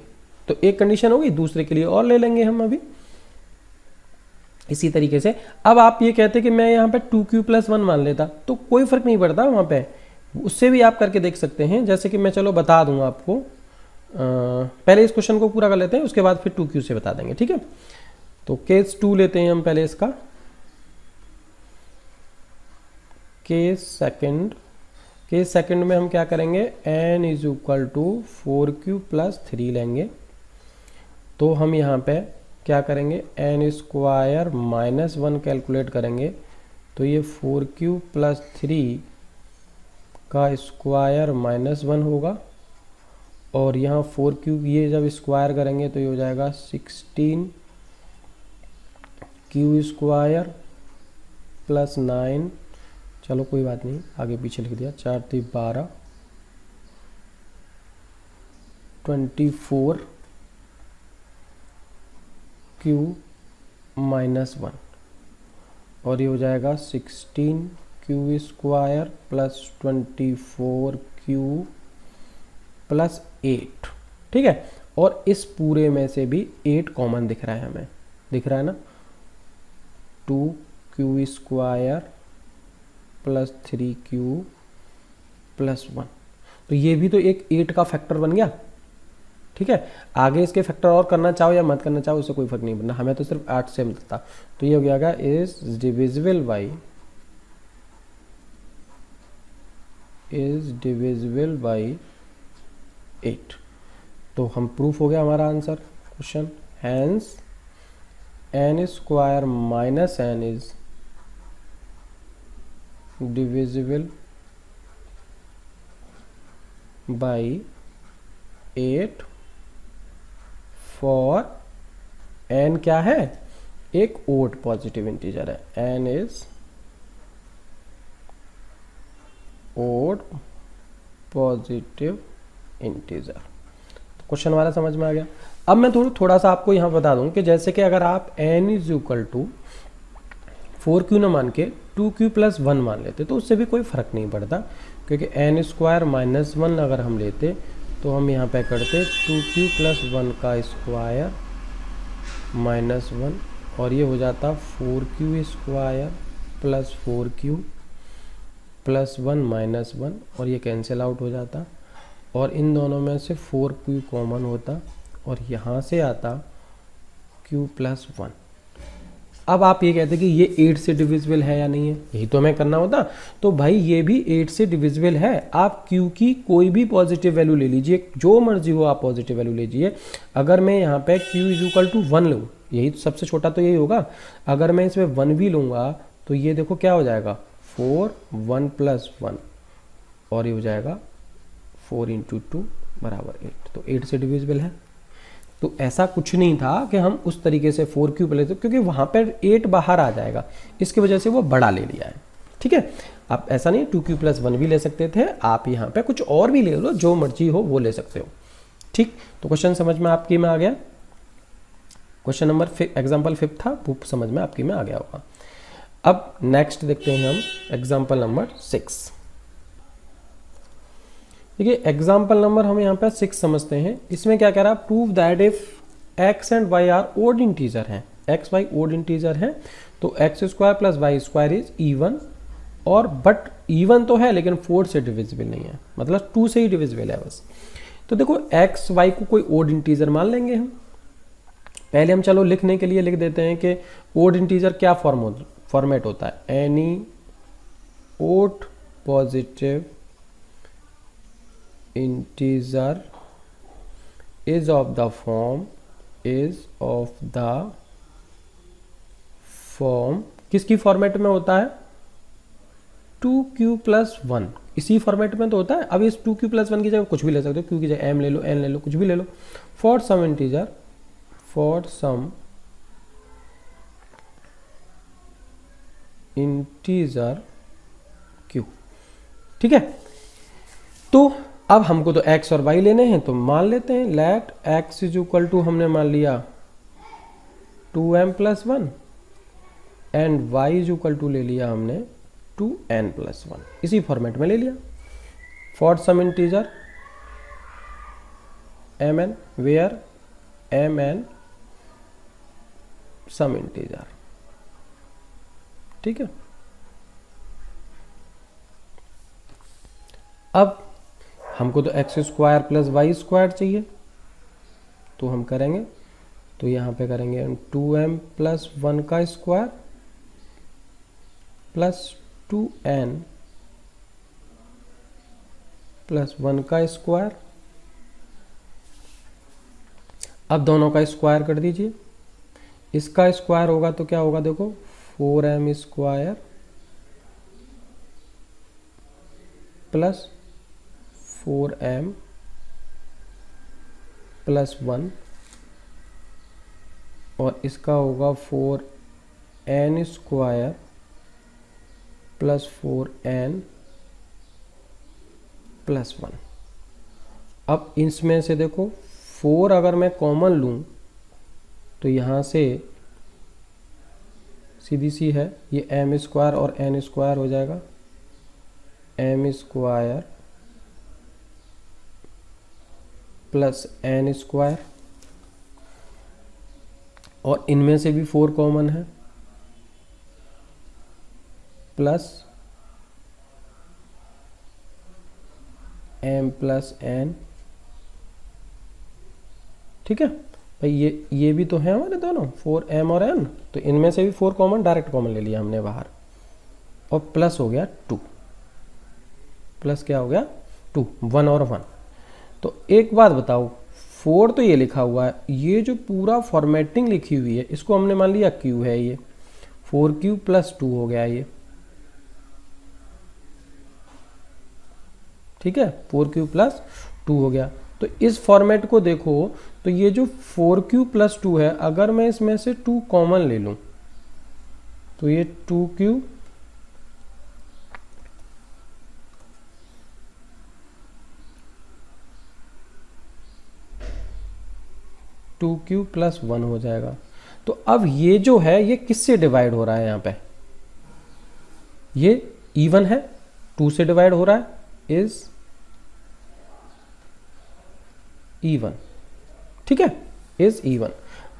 तो एक कंडीशन हो गई, दूसरे के लिए और ले लेंगे हम अभी इसी तरीके से। अब आप ये कहते कि मैं यहाँ पे 2q प्लस 1 मान लेता, तो कोई फर्क नहीं पड़ता वहाँ पे, उससे भी आप करके देख सकते हैं। जैसे कि मैं चलो बता दूँ आपको, पहले इस क्वेश्चन को पूरा कर लेते हैं, उसके बाद फिर 2q से बता देंगे, ठीक है। तो केस 2 लेते हैं हम पहले इसका, केस सेकंड में हम क्या करेंगे, n is equal to 4q plus 3 लेंगे। तो हम यहाँ पे क्या करेंगे, n स्क्वायर माइनस 1 कैलकुलेट करेंगे, तो ये 4q प्लस 3 का स्क्वायर माइनस 1 होगा, और यहाँ 4q ये जब स्क्वायर करेंगे तो ये हो जाएगा 16q स्क्वायर प्लस 9, चलो कोई बात नहीं, आगे पीछे लिख दिया, 4 3 12, 24 q माइनस 1, और ये हो जाएगा 16q square plus 24q plus 8, ठीक है। और इस पूरे में से भी 8 कॉमन दिख रहा है हमें, दिख रहा है ना, 2q square plus 3q plus 1, तो ये भी तो एक 8 का फैक्टर बन गया, ठीक है। आगे इसके फैक्टर और करना चाहो या मत करना चाहो उससे कोई फर्क नहीं पड़ना, हमें तो सिर्फ 8 से मिलता। तो ये हो गया इज डिविजिबल बाई 8। तो हम प्रूफ हो गया हमारा answer question, hence n square minus n is divisible by 8 for n क्या है, एक ओड पॉजिटिव इंटीजर है, n is odd positive integer. तो क्वेश्चन हमारा समझ में आ गया। अब मैं थोड़ा सा आपको यहाँ बता दूं कि जैसे कि अगर आप n is equal to 4q न मान के 2q प्लस 1 मान लेते तो उससे भी कोई फ़र्क नहीं पड़ता, क्योंकि n स्क्वायर माइनस 1 अगर हम लेते तो हम यहाँ पे करते 2q प्लस 1 का स्क्वायर माइनस 1, और ये हो जाता 4q square plus 4q plus 1 minus 1, और ये कैंसिल आउट हो जाता, और इन दोनों में से 4q कॉमन होता, और यहाँ से आता q प्लस 1। अब आप ये कहते कि ये 8 से डिविजिबल है या नहीं है, यही तो हमें करना होता। तो भाई ये भी 8 से डिविजिबल है, आप q की कोई भी पॉजिटिव वैल्यू ले लीजिए, जो मर्जी हो आप पॉजिटिव वैल्यू लीजिए। अगर मैं यहाँ पे q इज इक्वल टू 1 लूँ, यही तो सबसे छोटा तो यही होगा, अगर मैं इसमें 1 भी लूँगा तो ये देखो क्या हो जाएगा 4 1 प्लस 1, और ये हो जाएगा 4 इंटू 2 बराबर 8। तो 8 से डिविजिबल है। तो ऐसा कुछ नहीं था कि हम उस तरीके से 4q पे लेते, क्योंकि वहाँ पर 8 बाहर आ जाएगा, इसकी वजह से वो बड़ा ले लिया है, ठीक है। आप ऐसा नहीं 2q प्लस 1 भी ले सकते थे, आप यहाँ पे कुछ और भी ले लो, जो मर्जी हो वो ले सकते हो, ठीक। तो क्वेश्चन समझ में आपकी में आ गया। क्वेश्चन नंबर एग्जाम्पल 5 था, वो समझ में आपकी में आ गया होगा। अब नेक्स्ट देखते हैं हम एग्जाम्पल नंबर 6। देखिए एग्जाम्पल नंबर हम यहाँ पे 6 समझते हैं। इसमें क्या कह रहा है, prove that if x and y are odd integer हैं, x y ओड इंटीजर हैं, तो x square plus y square is even, और बट इवन तो है लेकिन 4 से डिविजिबल नहीं है, मतलब 2 से ही डिविजिबल है बस। तो देखो x y को कोई ओड इंटीजर मान लेंगे हम। पहले हम चलो लिखने के लिए लिख देते हैं कि ओड इंटीजर क्या फॉर्मेट होता है, any odd positive integer is of the form किसकी फॉर्मेट में होता है, 2q+1 इसी फॉर्मेट में तो होता है। अब इस 2q+1 की जगह कुछ भी ले सकते हो, q की जगह m ले लो, n ले लो, कुछ भी ले लो। फॉर सम इंटीजर q, ठीक है। तो अब हमको तो x और y लेने हैं, तो मान लेते हैं लेट x = हमने मान लिया 2m+1 एंड y ले लिया हमने 2n+1, इसी फॉर्मेट में ले लिया। For some integer mn where mn some integer, ठीक है। अब हमको तो x² + y² चाहिए, तो हम करेंगे, तो यहाँ पे करेंगे 2m+1 का स्क्वायर प्लस 2n+1 का स्क्वायर। अब दोनों का स्क्वायर कर दीजिए, इसका स्क्वायर होगा तो क्या होगा, देखो 4m² प्लस 4m+1 और इसका होगा 4n² प्लस 4n+1। अब इसमें से देखो 4 अगर मैं कॉमन लूँ तो यहाँ से सीधी सी है, ये m² और n² हो जाएगा, m² प्लस n², और इनमें से भी 4 कॉमन है, प्लस m+n, ठीक है भाई। ये भी तो है हमारे दोनों 4m और n, तो इनमें से भी 4 कॉमन, डायरेक्ट कॉमन ले लिया हमने बाहर, और प्लस हो गया 2, प्लस क्या हो गया 2, 1 और 1। तो एक बात बताओ, 4 तो ये लिखा हुआ है, ये जो पूरा फॉर्मेटिंग लिखी हुई है इसको हमने मान लिया q है, ये 4q + 2 हो गया ये, ठीक है, 4q + 2 हो गया। तो इस फॉर्मेट को देखो, तो ये जो 4q + 2 है, अगर मैं इसमें से 2 कॉमन ले लूं तो ये 2q + 1 हो जाएगा। तो अब ये जो है ये किससे डिवाइड हो रहा है, यहाँ पे ये इवन है, 2 से डिवाइड हो रहा है, इज इवन, ठीक है, इज इवन।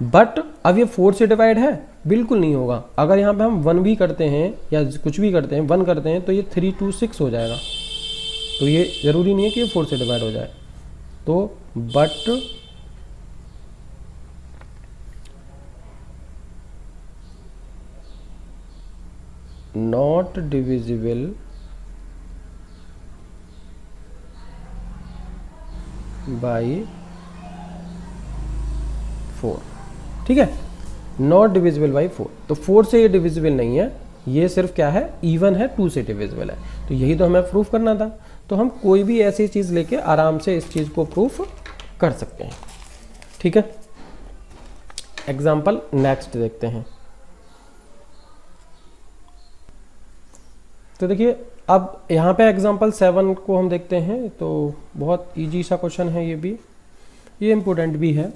बट अब ये 4 से डिवाइड है, बिल्कुल नहीं होगा। अगर यहाँ पे हम 1 भी करते हैं या कुछ भी करते हैं, 1 करते हैं, तो ये 3 2 6 हो जाएगा। तो ये जरूरी नहीं है कि ये 4 से डिवाइड हो जाए। तो बट नॉट डिविजिबल बाई 4, ठीक है, नॉट डिविजिबल बाई 4। तो 4 से ये डिविजिबल नहीं है, ये सिर्फ क्या है, इवन है, 2 से डिविजिबल है। तो यही तो हमें प्रूफ करना था। तो हम कोई भी ऐसी चीज़ लेके आराम से इस चीज़ को प्रूफ कर सकते हैं, ठीक है। एग्जाम्पल नेक्स्ट देखते हैं। तो देखिए, अब यहाँ पे एग्जाम्पल 7 को हम देखते हैं। तो बहुत इजी सा क्वेश्चन है, ये इम्पोर्टेंट भी है।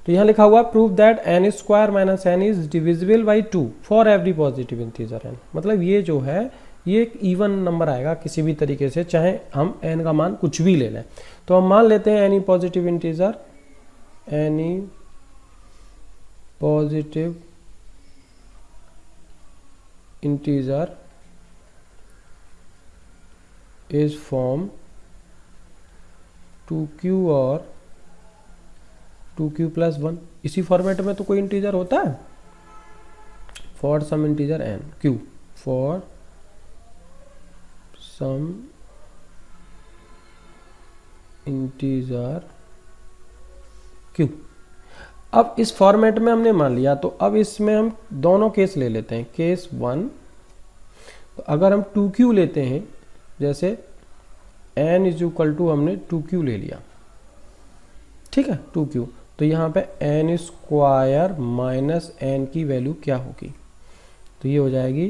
तो यहाँ लिखा हुआ prove that n² - n is divisible by 2 for every positive integer n। मतलब ये जो है ये एक इवन नंबर आएगा किसी भी तरीके से, चाहे हम n का मान कुछ भी ले लें। तो हम मान लेते हैं any positive integer is form 2q और 2q + 1। इसी फॉर्मेट में तो कोई इंटीजर होता है, for some integer n q, for some integer q। अब इस फॉर्मेट में हमने मान लिया, तो अब इसमें हम दोनों केस ले लेते हैं। केस 1, तो अगर हम 2q लेते हैं, जैसे n इज इक्वल टू हमने 2q ले लिया, ठीक है 2q, तो यहाँ पे n स्क्वायर माइनस n की वैल्यू क्या होगी, तो ये हो जाएगी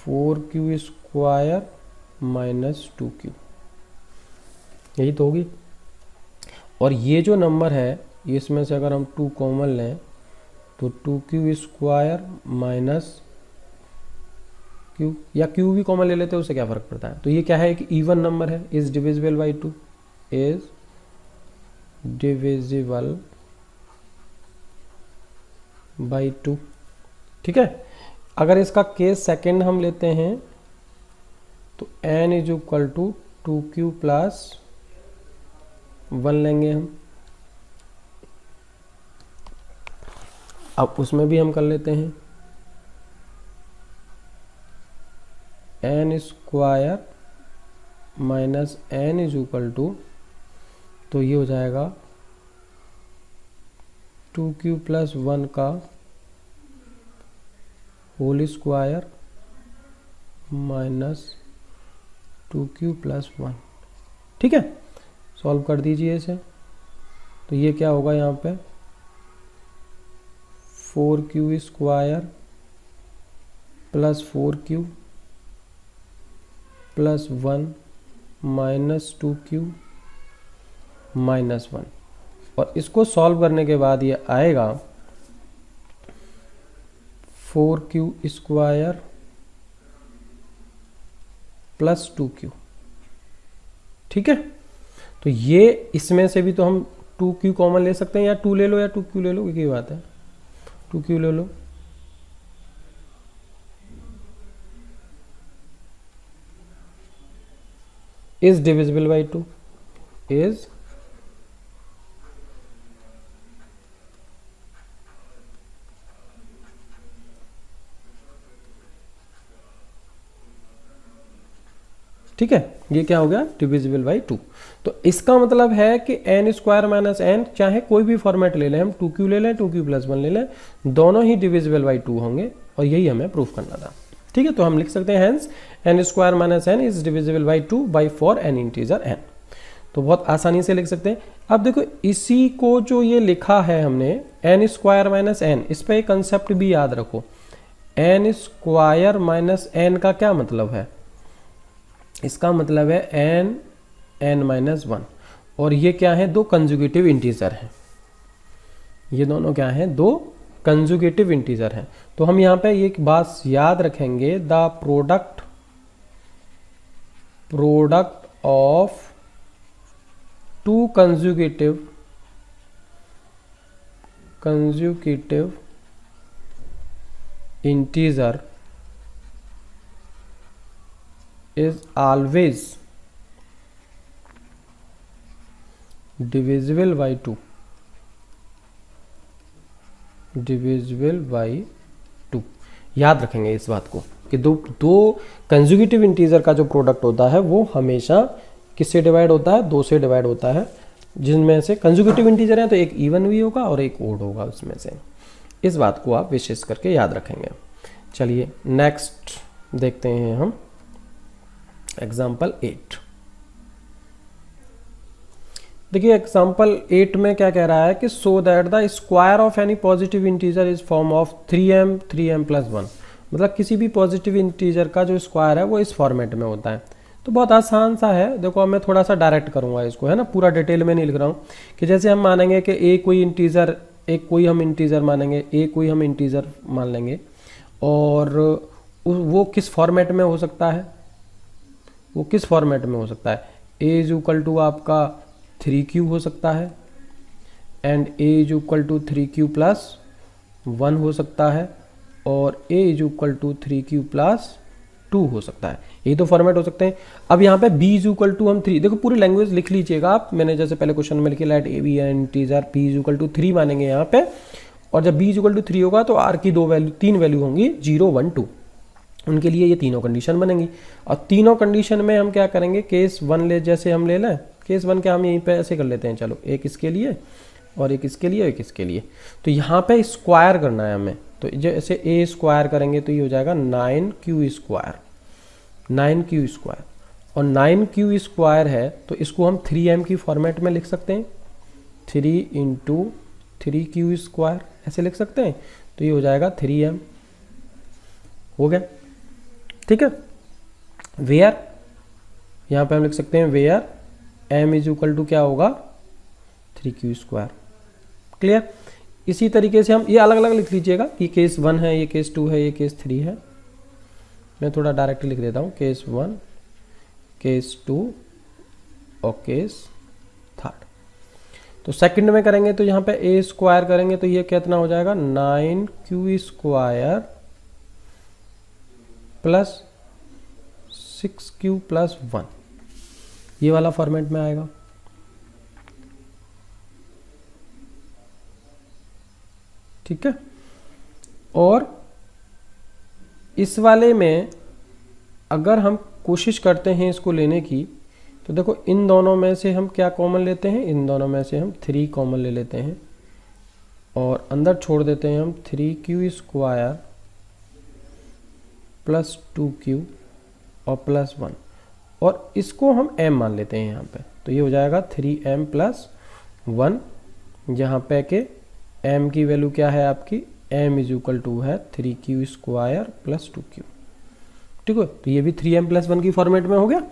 4q स्क्वायर माइनस 2q, यही तो होगी। और ये जो नंबर है इसमें से अगर हम 2 कॉमन लें तो 2q स्क्वायर माइनस q, या q भी कॉमन ले लेते हैं उससे क्या फ़र्क पड़ता है। तो ये क्या है, एक इवन नंबर है, is divisible by 2, is divisible by 2, ठीक है। अगर इसका केस सेकंड हम लेते हैं तो n is equal to 2q plus 1 लेंगे हम। अब उसमें भी हम कर लेते हैं n square minus n is equal to, तो ये हो जाएगा 2q प्लस 1 का whole square minus 2q plus 1, ठीक है। सॉल्व कर दीजिए इसे, तो ये क्या होगा यहाँ पे 4q square plus 4q plus 1 minus 2q minus 1, और इसको सॉल्व करने के बाद ये आएगा 4q स्क्वायर प्लस 2q, ठीक है। तो ये इसमें से भी तो हम 2q कॉमन ले सकते हैं, या 2 ले लो या 2q ले लो, एक ही बात है, 2q ले लो। इज डिविजिबल बाई 2, इज ठीक है, ये क्या हो गया डिविजिबल बाई 2। तो इसका मतलब है कि n स्क्वायर माइनस n, चाहे कोई भी फॉर्मेट ले लें, हम 2q ले लें 2q प्लस 1 ले लें, दोनों ही डिविजिबल बाई 2 होंगे, और यही हमें प्रूफ करना था, ठीक है। तो हम लिख सकते हैं hence n square minus n is divisible by 2 by for n integer n। तो बहुत आसानी से लिख सकते हैं। अब देखो इसी को जो ये लिखा है हमने n स्क्वायर माइनस n, इस पर एक कंसेप्ट भी याद रखो, n स्क्वायर माइनस n का क्या मतलब है, इसका मतलब है n माइनस 1, और ये क्या है, दो कंजुगेटिव इंटीजर हैं, ये दोनों क्या हैं, दो कंजुगेटिव इंटीजर हैं। तो हम यहाँ पे एक बात याद रखेंगे, the product of two conjugative integer is always divisible by 2, divisible by 2। याद रखेंगे इस बात को कि दो कंजुगेटिव इंटीजर का जो प्रोडक्ट होता है वो हमेशा किससे डिवाइड होता है, 2 से डिवाइड होता है, जिनमें से कंजुगेटिव इंटीजर है तो एक इवन भी होगा और एक ओड होगा उसमें से। इस बात को आप विशेष करके याद रखेंगे। चलिए नेक्स्ट देखते हैं हम एग्जाम्पल 8। देखिए एग्जाम्पल 8 में क्या कह रहा है कि सो that the square of any positive integer is form of 3m plus 1, मतलब किसी भी पॉजिटिव इंटीजर का जो स्क्वायर है वो इस फॉर्मेट में होता है। तो बहुत आसान सा है, देखो अब मैं थोड़ा सा डायरेक्ट करूंगा इसको, है ना, पूरा डिटेल में नहीं लिख रहा हूँ। कि जैसे हम मानेंगे कि एक कोई हम इंटीजर मानेंगे, एक कोई हम इंटीजर मान लेंगे, और वो किस फॉर्मेट में हो सकता है, वो किस फॉर्मेट में हो सकता है, a इज इक्वल टू आपका 3q हो सकता है, and a is equal to 3q plus 1 हो सकता है, और a is equal to 3q plus 2 हो सकता है। यही तो फॉर्मेट हो सकते हैं। अब यहाँ पे b इज इक्वल टू हम 3, देखो पूरी लैंग्वेज लिख लीजिएगा आप, मैंने जैसे पहले क्वेश्चन में लिखी let a be an integer p is equal to 3 मानेंगे यहाँ पे, और जब b इज इक्वल टू 3 होगा तो r की 3 वैल्यू होंगी 0 1 2, उनके लिए ये तीनों कंडीशन बनेंगी। और तीनों कंडीशन में हम क्या करेंगे, केस 1 ले, जैसे हम ले लें केस 1 के हम यहीं पे ऐसे कर लेते हैं, चलो एक इसके लिए और एक इसके लिए, एक इसके लिए। तो यहाँ पे स्क्वायर करना है हमें, तो जैसे a स्क्वायर करेंगे तो ये हो जाएगा 9q स्क्वायर, 9q स्क्वायर, और 9q स्क्वायर है तो इसको हम 3m की फॉर्मेट में लिख सकते हैं, 3 इंटू 3q स्क्वायर ऐसे लिख सकते हैं, तो ये हो जाएगा 3m। हो गया, ठीक है। वेयर यहाँ पे हम लिख सकते हैं where m is equal to क्या होगा 3q स्क्वायर। क्लियर। इसी तरीके से हम ये अलग अलग लिख लीजिएगा कि केस 1 है, ये केस 2 है, ये केस 3 है। मैं थोड़ा डायरेक्ट लिख देता हूँ, केस 1, केस 2 और केस 3। तो सेकंड में करेंगे तो यहाँ पे a स्क्वायर करेंगे तो ये कितना हो जाएगा 9q square plus 6q plus 1, ये वाला फॉर्मेट में आएगा। ठीक है। और इस वाले में अगर हम कोशिश करते हैं इसको लेने की, तो देखो इन दोनों में से हम क्या कॉमन लेते हैं, इन दोनों में से हम 3 कॉमन ले लेते हैं और अंदर छोड़ देते हैं हम 3q स्क्वायर प्लस 2q और प्लस 1, और इसको हम m मान लेते हैं यहाँ पे, तो ये हो जाएगा 3m प्लस 1, जहाँ पे के m की वैल्यू क्या है आपकी, m इज इक्वल टू है 3q स्क्वायर प्लस 2q। ठीक है, तो ये भी 3m प्लस 1 की फॉर्मेट में हो गया।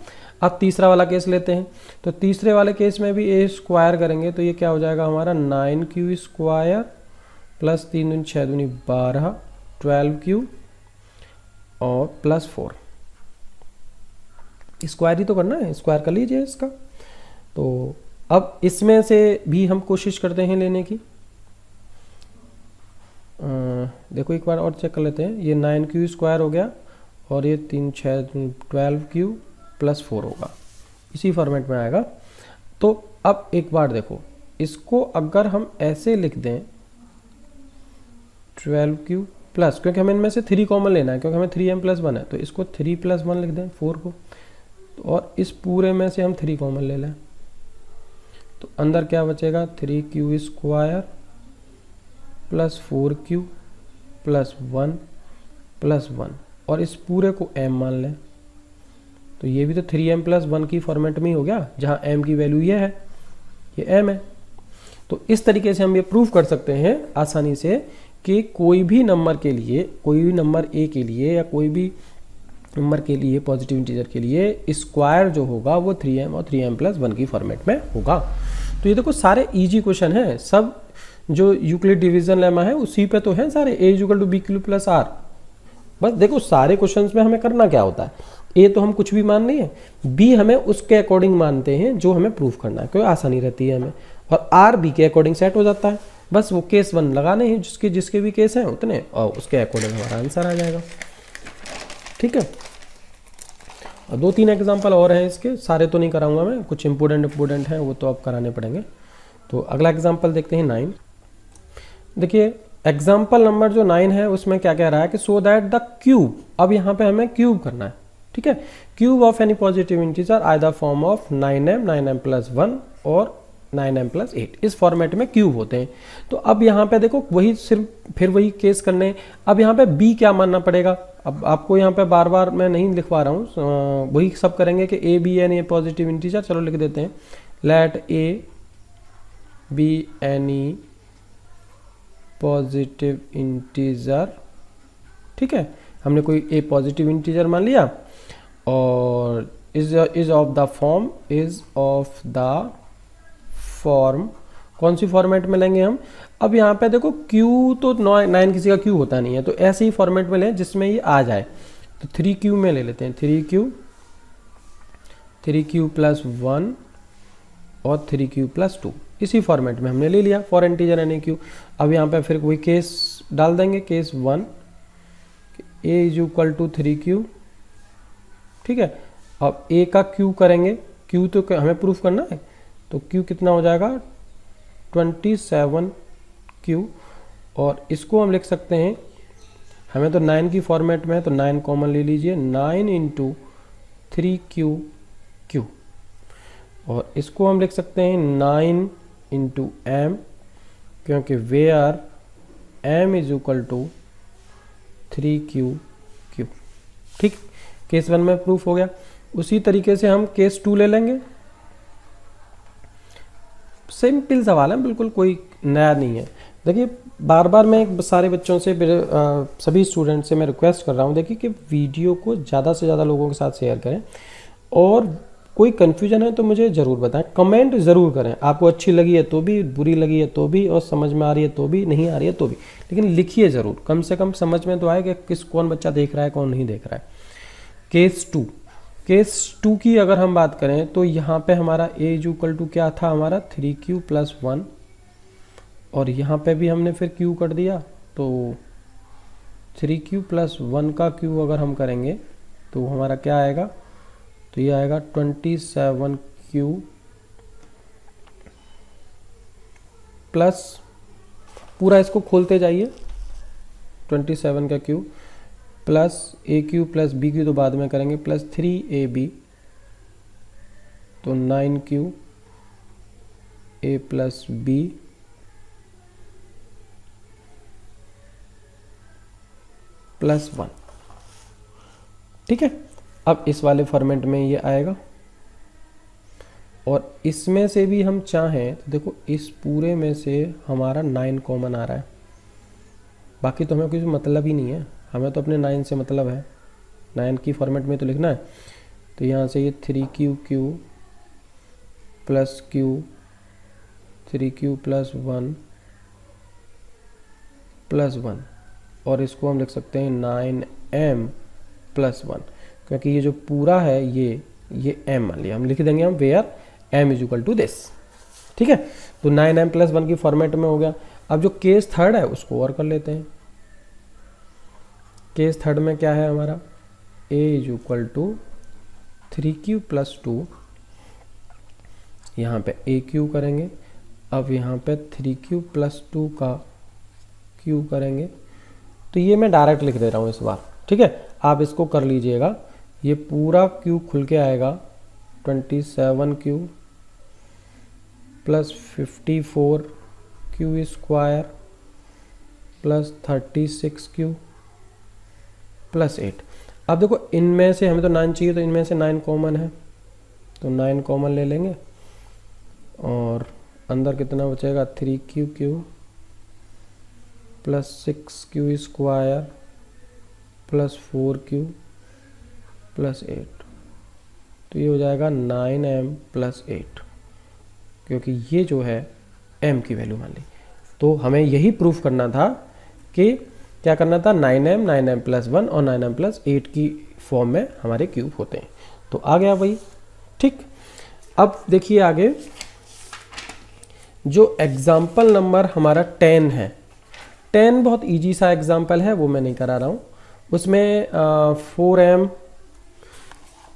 अब तीसरा वाला केस लेते हैं, तो तीसरे वाले केस में भी a स्क्वायर करेंगे तो ये क्या हो जाएगा हमारा 9q स्क्वायर प्लस 3 दूनी 6 दूनी 12, 12q और प्लस 4। स्क्वायर ही तो करना है, स्क्वायर कर लीजिए इसका। तो अब इसमें से भी हम कोशिश करते हैं लेने की। देखो एक बार और चेक कर लेते हैं, ये 9q स्क्वायर हो गया और ये 3 6 12q प्लस 4 होगा, इसी फॉर्मेट में आएगा। तो अब एक बार देखो, इसको अगर हम ऐसे लिख दें 12q प्लस, क्योंकि हमें इनमें से 3 कॉमन लेना है, क्योंकि हमें 3m प्लस 1 है, तो इसको 3 प्लस 1 लिख दें 4 को, और इस पूरे में से हम 3 कॉमन ले लें, तो अंदर क्या बचेगा 3q square plus 4q plus 1 plus 1, और इस पूरे को m मान लें, तो ये भी तो 3m प्लस 1 की फॉर्मेट में ही हो गया, जहाँ m की वैल्यू ये है, ये m है। तो इस तरीके से हम ये प्रूव कर सकते हैं आसानी से कि कोई भी नंबर के लिए, कोई भी नंबर a के लिए या कोई भी नंबर के लिए पॉजिटिव इंटीजर के लिए स्क्वायर जो होगा वो 3m और 3m प्लस 1 की फॉर्मेट में होगा। तो ये देखो सारे इजी क्वेश्चन हैं, सब जो यूक्लिड डिवीजन लेमा है उसी पे तो है सारे, a equal to b q plus r. बस देखो सारे क्वेश्चंस में हमें करना क्या होता है, a तो हम कुछ भी मान नहीं है, b हमें उसके अकॉर्डिंग मानते हैं जो हमें प्रूव करना है, क्योंकि आसानी रहती है हमें, और r b के अकॉर्डिंग सेट हो जाता है। बस वो केस 1 लगाने हैं, जिसके जिसके भी केस हैं उतने, और उसके अकॉर्डिंग हमारा आंसर आ जाएगा। ठीक है। और 2-3 एग्जाम्पल और हैं इसके, सारे तो नहीं कराऊंगा मैं, कुछ इंपोर्टेंट हैं वो तो अब कराने पड़ेंगे। तो अगला एग्जाम्पल देखते हैं 9। देखिए एग्जाम्पल नंबर जो 9 है उसमें क्या कह रहा है कि सो दैट द क्यूब, अब यहाँ पे हमें क्यूब करना है। ठीक है, cube of any positive integer either form of 9m 9m plus 1 और 9m प्लस 8, इस फॉर्मेट में क्यूब होते हैं। तो अब यहाँ पे देखो वही सिर्फ फिर वही केस करने, अब यहाँ पे b क्या मानना पड़ेगा, अब आपको यहाँ पे बार बार मैं नहीं लिखवा रहा हूँ, वही सब करेंगे कि a b an a positive integer, चलो लिख देते हैं let a be any positive integer. ठीक है, हमने कोई a पॉजिटिव इंटीजर मान लिया, और is of the form, is of the form, कौन सी फॉर्मेट में लेंगे हम, अब यहाँ पे देखो q तो 9 किसी का q होता नहीं है, तो ऐसे ही फॉर्मेट में लें जिसमें ये आ जाए, तो 3q में ले लेते हैं, 3q प्लस 1 और 3q प्लस 2, इसी फॉर्मेट में हमने ले लिया फॉर इंटीजर एनी q। अब यहाँ पे फिर वही केस डाल देंगे, case 1 a is equal to 3q। ठीक है, अब a का q करेंगे, q तो हमें प्रूफ करना है, तो q कितना हो जाएगा 27q, और इसको हम लिख सकते हैं, हमें तो 9 की फॉर्मेट में है तो 9 कॉमन ले लीजिए, 9 इंटू 3q, और इसको हम लिख सकते हैं 9 इंटू m, क्योंकि where m is equal to 3q। ठीक, केस 1 में प्रूफ हो गया। उसी तरीके से हम केस 2 ले लेंगे। सिंपल सवाल है, बिल्कुल कोई नया नहीं है। देखिए बार बार मैं सारे बच्चों से सभी स्टूडेंट से मैं रिक्वेस्ट कर रहा हूँ, देखिए कि वीडियो को ज़्यादा से ज़्यादा लोगों के साथ शेयर करें, और कोई कन्फ्यूजन है तो मुझे ज़रूर बताएं, कमेंट ज़रूर करें। आपको अच्छी लगी है तो भी, बुरी लगी है तो भी, और समझ में आ रही है तो भी, नहीं आ रही है तो भी, लेकिन लिखिए ज़रूर, कम से कम समझ में तो आए कि कौन बच्चा देख रहा है कौन नहीं देख रहा है। केस 2 की अगर हम बात करें तो यहाँ पे हमारा a इज इक्वल टू क्या था, हमारा 3q प्लस 1, और यहाँ पे भी हमने फिर q कर दिया, तो 3q प्लस 1 का q अगर हम करेंगे तो हमारा क्या आएगा, तो ये आएगा 27q प्लस, पूरा इसको खोलते जाइए, 27 का q प्लस ए क्यू प्लस बी क्यू तो बाद में करेंगे, प्लस 3ab, तो 9q a plus B plus 1। ठीक है, अब इस वाले फॉर्मेट में ये आएगा, और इसमें से भी हम चाहें तो देखो इस पूरे में से हमारा 9 कॉमन आ रहा है, बाकी तो हमें कुछ मतलब ही नहीं है, हमें तो अपने 9 से मतलब है, 9 की फॉर्मेट में तो लिखना है। तो यहाँ से ये 3q plus q, 3q plus 1 plus 1, और इसको हम लिख सकते हैं 9m प्लस 1, क्योंकि ये जो पूरा है ये m मान लिया, हम लिख देंगे हम where m is equal to this. ठीक है, तो 9m प्लस 1 की फॉर्मेट में हो गया। अब जो केस 3 है उसको और कर लेते हैं। केस 3 में क्या है हमारा, a is equal to 3q plus 2, यहाँ पे aq करेंगे, अब यहाँ पे 3q प्लस 2 का q करेंगे, तो ये मैं डायरेक्ट लिख दे रहा हूँ इस बार। ठीक है, आप इसको कर लीजिएगा, ये पूरा q खुल के आएगा 27q plus 54q square plus 36q plus 8। अब देखो इनमें से हमें तो 9 चाहिए, तो इनमें से 9 कॉमन है, तो 9 कॉमन ले लेंगे, और अंदर कितना बचेगा 3q plus 6q square plus 4q plus 8, तो ये हो जाएगा 9m प्लस 8, क्योंकि ये जो है m की वैल्यू मान ली। तो हमें यही प्रूफ करना था कि क्या करना था, 9m प्लस 1 और 9m प्लस 8 की फॉर्म में हमारे क्यूब होते हैं। तो आ गया भाई। ठीक, अब देखिए आगे जो एग्जाम्पल नंबर हमारा 10 है, 10 बहुत इजी सा एग्जाम्पल है, वो मैं नहीं करा रहा हूँ। उसमें 4m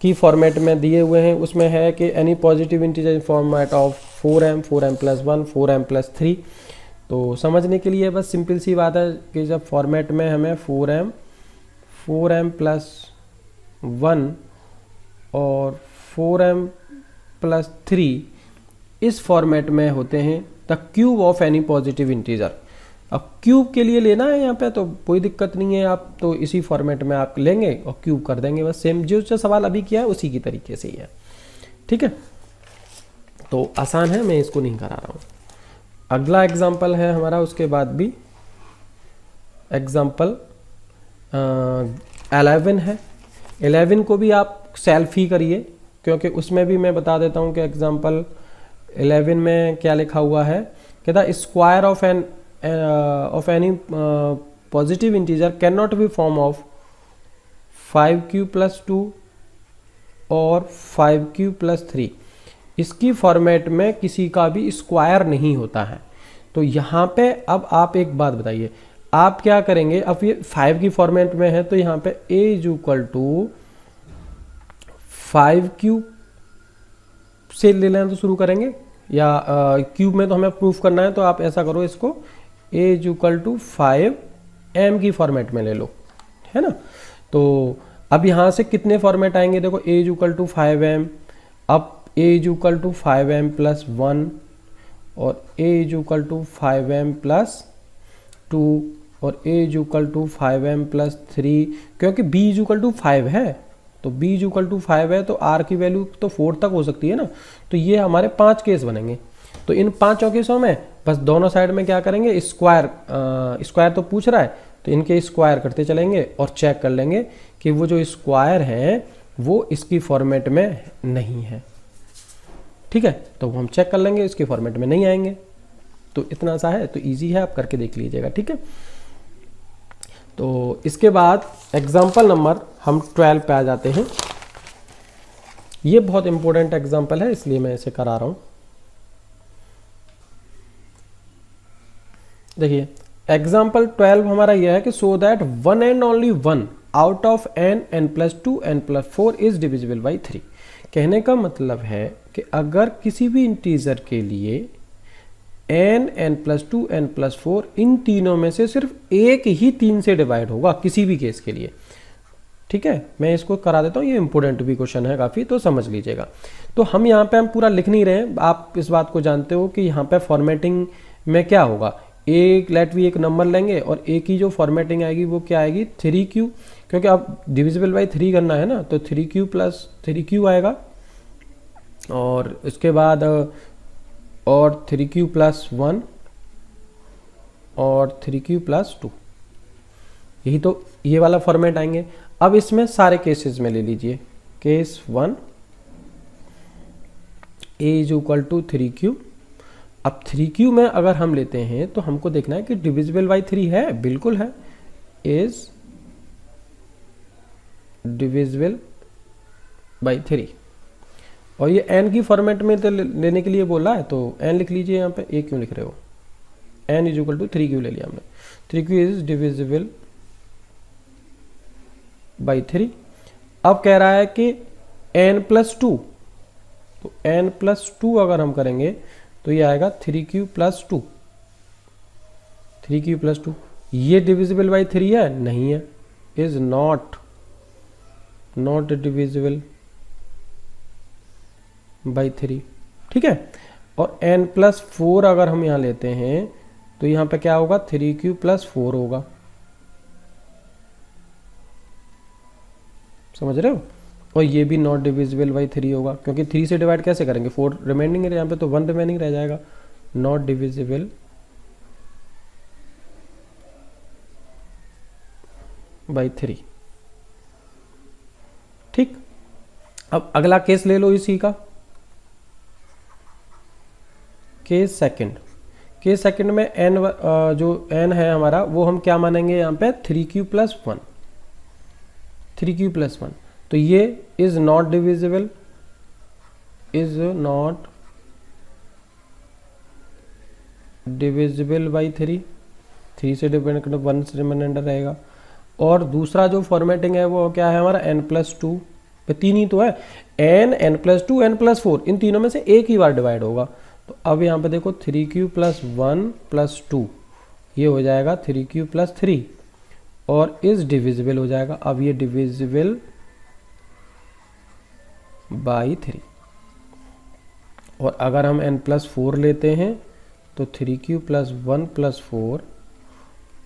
की फॉर्मेट में दिए हुए हैं, उसमें है कि any positive integer format of 4m plus 1, 4m plus 3। तो समझने के लिए बस सिंपल सी बात है कि जब फॉर्मेट में हमें 4m प्लस 1 और 4m प्लस 3 इस फॉर्मेट में होते हैं, the cube of any positive integer. अब क्यूब के लिए लेना है यहाँ पे तो कोई दिक्कत नहीं है, आप तो इसी फॉर्मेट में आप लेंगे और क्यूब कर देंगे, बस सेम जो सवाल अभी किया है उसी की तरीके से ही है। ठीक है, तो आसान है, मैं इसको नहीं करा रहा हूँ। अगला एग्जाम्पल है हमारा, उसके बाद भी एग्जाम्पल 11 है। 11 को भी आप सेल्फ ही करिए, क्योंकि उसमें भी मैं बता देता हूँ कि एग्जाम्पल 11 में क्या लिखा हुआ है, कहता square of any positive integer can not be form of 5q plus 2 और 5q प्लस 3। इसकी फॉर्मेट में किसी का भी स्क्वायर नहीं होता है। तो यहाँ पे अब आप एक बात बताइए, आप क्या करेंगे, अब ये 5 की फॉर्मेट में है तो यहाँ पे a is equal to 5q से ले लेना तो शुरू करेंगे, या क्यूब में तो हमें प्रूफ करना है, तो आप ऐसा करो, इसको a is equal to 5m की फॉर्मेट में ले लो, है ना। तो अब यहाँ से कितने फॉर्मेट आएंगे, देखो a is equal to 5m, अब a is equal to 5m plus 1 और a is equal to 5m plus 2 और a is equal to 5m plus 3, क्योंकि b इज इक्वल टू 5 है, तो b इज इक्वल टू 5 है तो r की value तो 4 तक हो सकती है ना। तो ये हमारे 5 केस बनेंगे। तो इन 5 केसों में बस दोनों साइड में क्या करेंगे, स्क्वायर तो पूछ रहा है तो इनके स्क्वायर करते चलेंगे और चेक कर लेंगे कि वो जो स्क्वायर है वो इसकी फॉर्मेट में नहीं है। ठीक है, तो हम चेक कर लेंगे, इसके फॉर्मेट में नहीं आएंगे। तो इतना सा है, तो इजी है, आप करके देख लीजिएगा। ठीक है, तो इसके बाद एग्जाम्पल नंबर हम 12 पे आ जाते हैं। ये बहुत इंपॉर्टेंट एग्जाम्पल है इसलिए मैं इसे करा रहा हूं। देखिए एग्जाम्पल 12 हमारा यह है कि so that one and only one out of n plus 2 n plus 4 is divisible by 3। कहने का मतलब है कि अगर किसी भी इंटीजर के लिए n प्लस 2 n प्लस 4 इन तीनों में से सिर्फ एक ही 3 से डिवाइड होगा किसी भी केस के लिए। ठीक है, मैं इसको करा देता हूँ, ये इंपॉर्टेंट भी क्वेश्चन है काफ़ी, तो समझ लीजिएगा। तो हम यहाँ पे हम पूरा लिख नहीं रहे हैं, आप इस बात को जानते हो कि यहाँ पे फॉर्मेटिंग में क्या होगा, एक नंबर लेंगे और एक ही जो फॉर्मेटिंग आएगी वो क्या आएगी, 3q, क्योंकि अब डिविजिबल बाई 3 करना है ना, तो 3q प्लस 3q आएगा और इसके बाद और 3q प्लस 1 और 3q प्लस 2, यही तो ये वाला फॉर्मेट आएंगे। अब इसमें सारे केसेस में ले लीजिए, case 1 a is equal to 3q। अब 3q में अगर हम लेते हैं तो हमको देखना है कि डिविजिबल बाई 3 है, बिल्कुल है, इज डिविजिबल बाई 3। और ये n की फॉर्मेट में तो लेने के लिए बोला है, तो n लिख लीजिए, यहाँ पे a क्यों लिख रहे हो, n is equal to 3q ले लिया हमने। 3q is divisible by 3। अब कह रहा है कि n प्लस 2, तो n प्लस 2 अगर हम करेंगे तो ये आएगा 3q प्लस 2। 3q प्लस 2 ये डिविजिबल बाई 3 है, नहीं है, इज नॉट डिविजिबल बाई 3। ठीक है, और n प्लस 4 अगर हम यहाँ लेते हैं तो यहाँ पे क्या होगा, 3q प्लस 4 होगा। समझ रहे हो, और ये भी नॉट डिविजिबल बाई 3 होगा, क्योंकि 3 से डिवाइड कैसे करेंगे, 4 रिमेनिंग है यहाँ पे, तो 1 रिमेनिंग रह जाएगा, नॉट डिविजिबल बाई 3। ठीक, अब अगला केस ले लो इसी का, केस सेकंड में n जो n है हमारा वो हम क्या मानेंगे यहाँ पे, 3q प्लस 1, 3q प्लस 1। तो ये is not divisible, is not divisible by 3 से डिपेंड 1 से रिमाइंडर रहेगा। और दूसरा जो फॉर्मेटिंग है वो क्या है हमारा, n प्लस 2, 3 ही तो है, n प्लस 2 n प्लस 4, इन तीनों में से एक ही बार डिवाइड होगा। तो अब यहाँ पे देखो 3q प्लस 1 प्लस 2, ये हो जाएगा 3q प्लस 3 और इज डिविजिबल हो जाएगा। अब ये डिविजिबल बाई 3। और अगर हम n प्लस 4 लेते हैं तो 3q प्लस 1 प्लस 4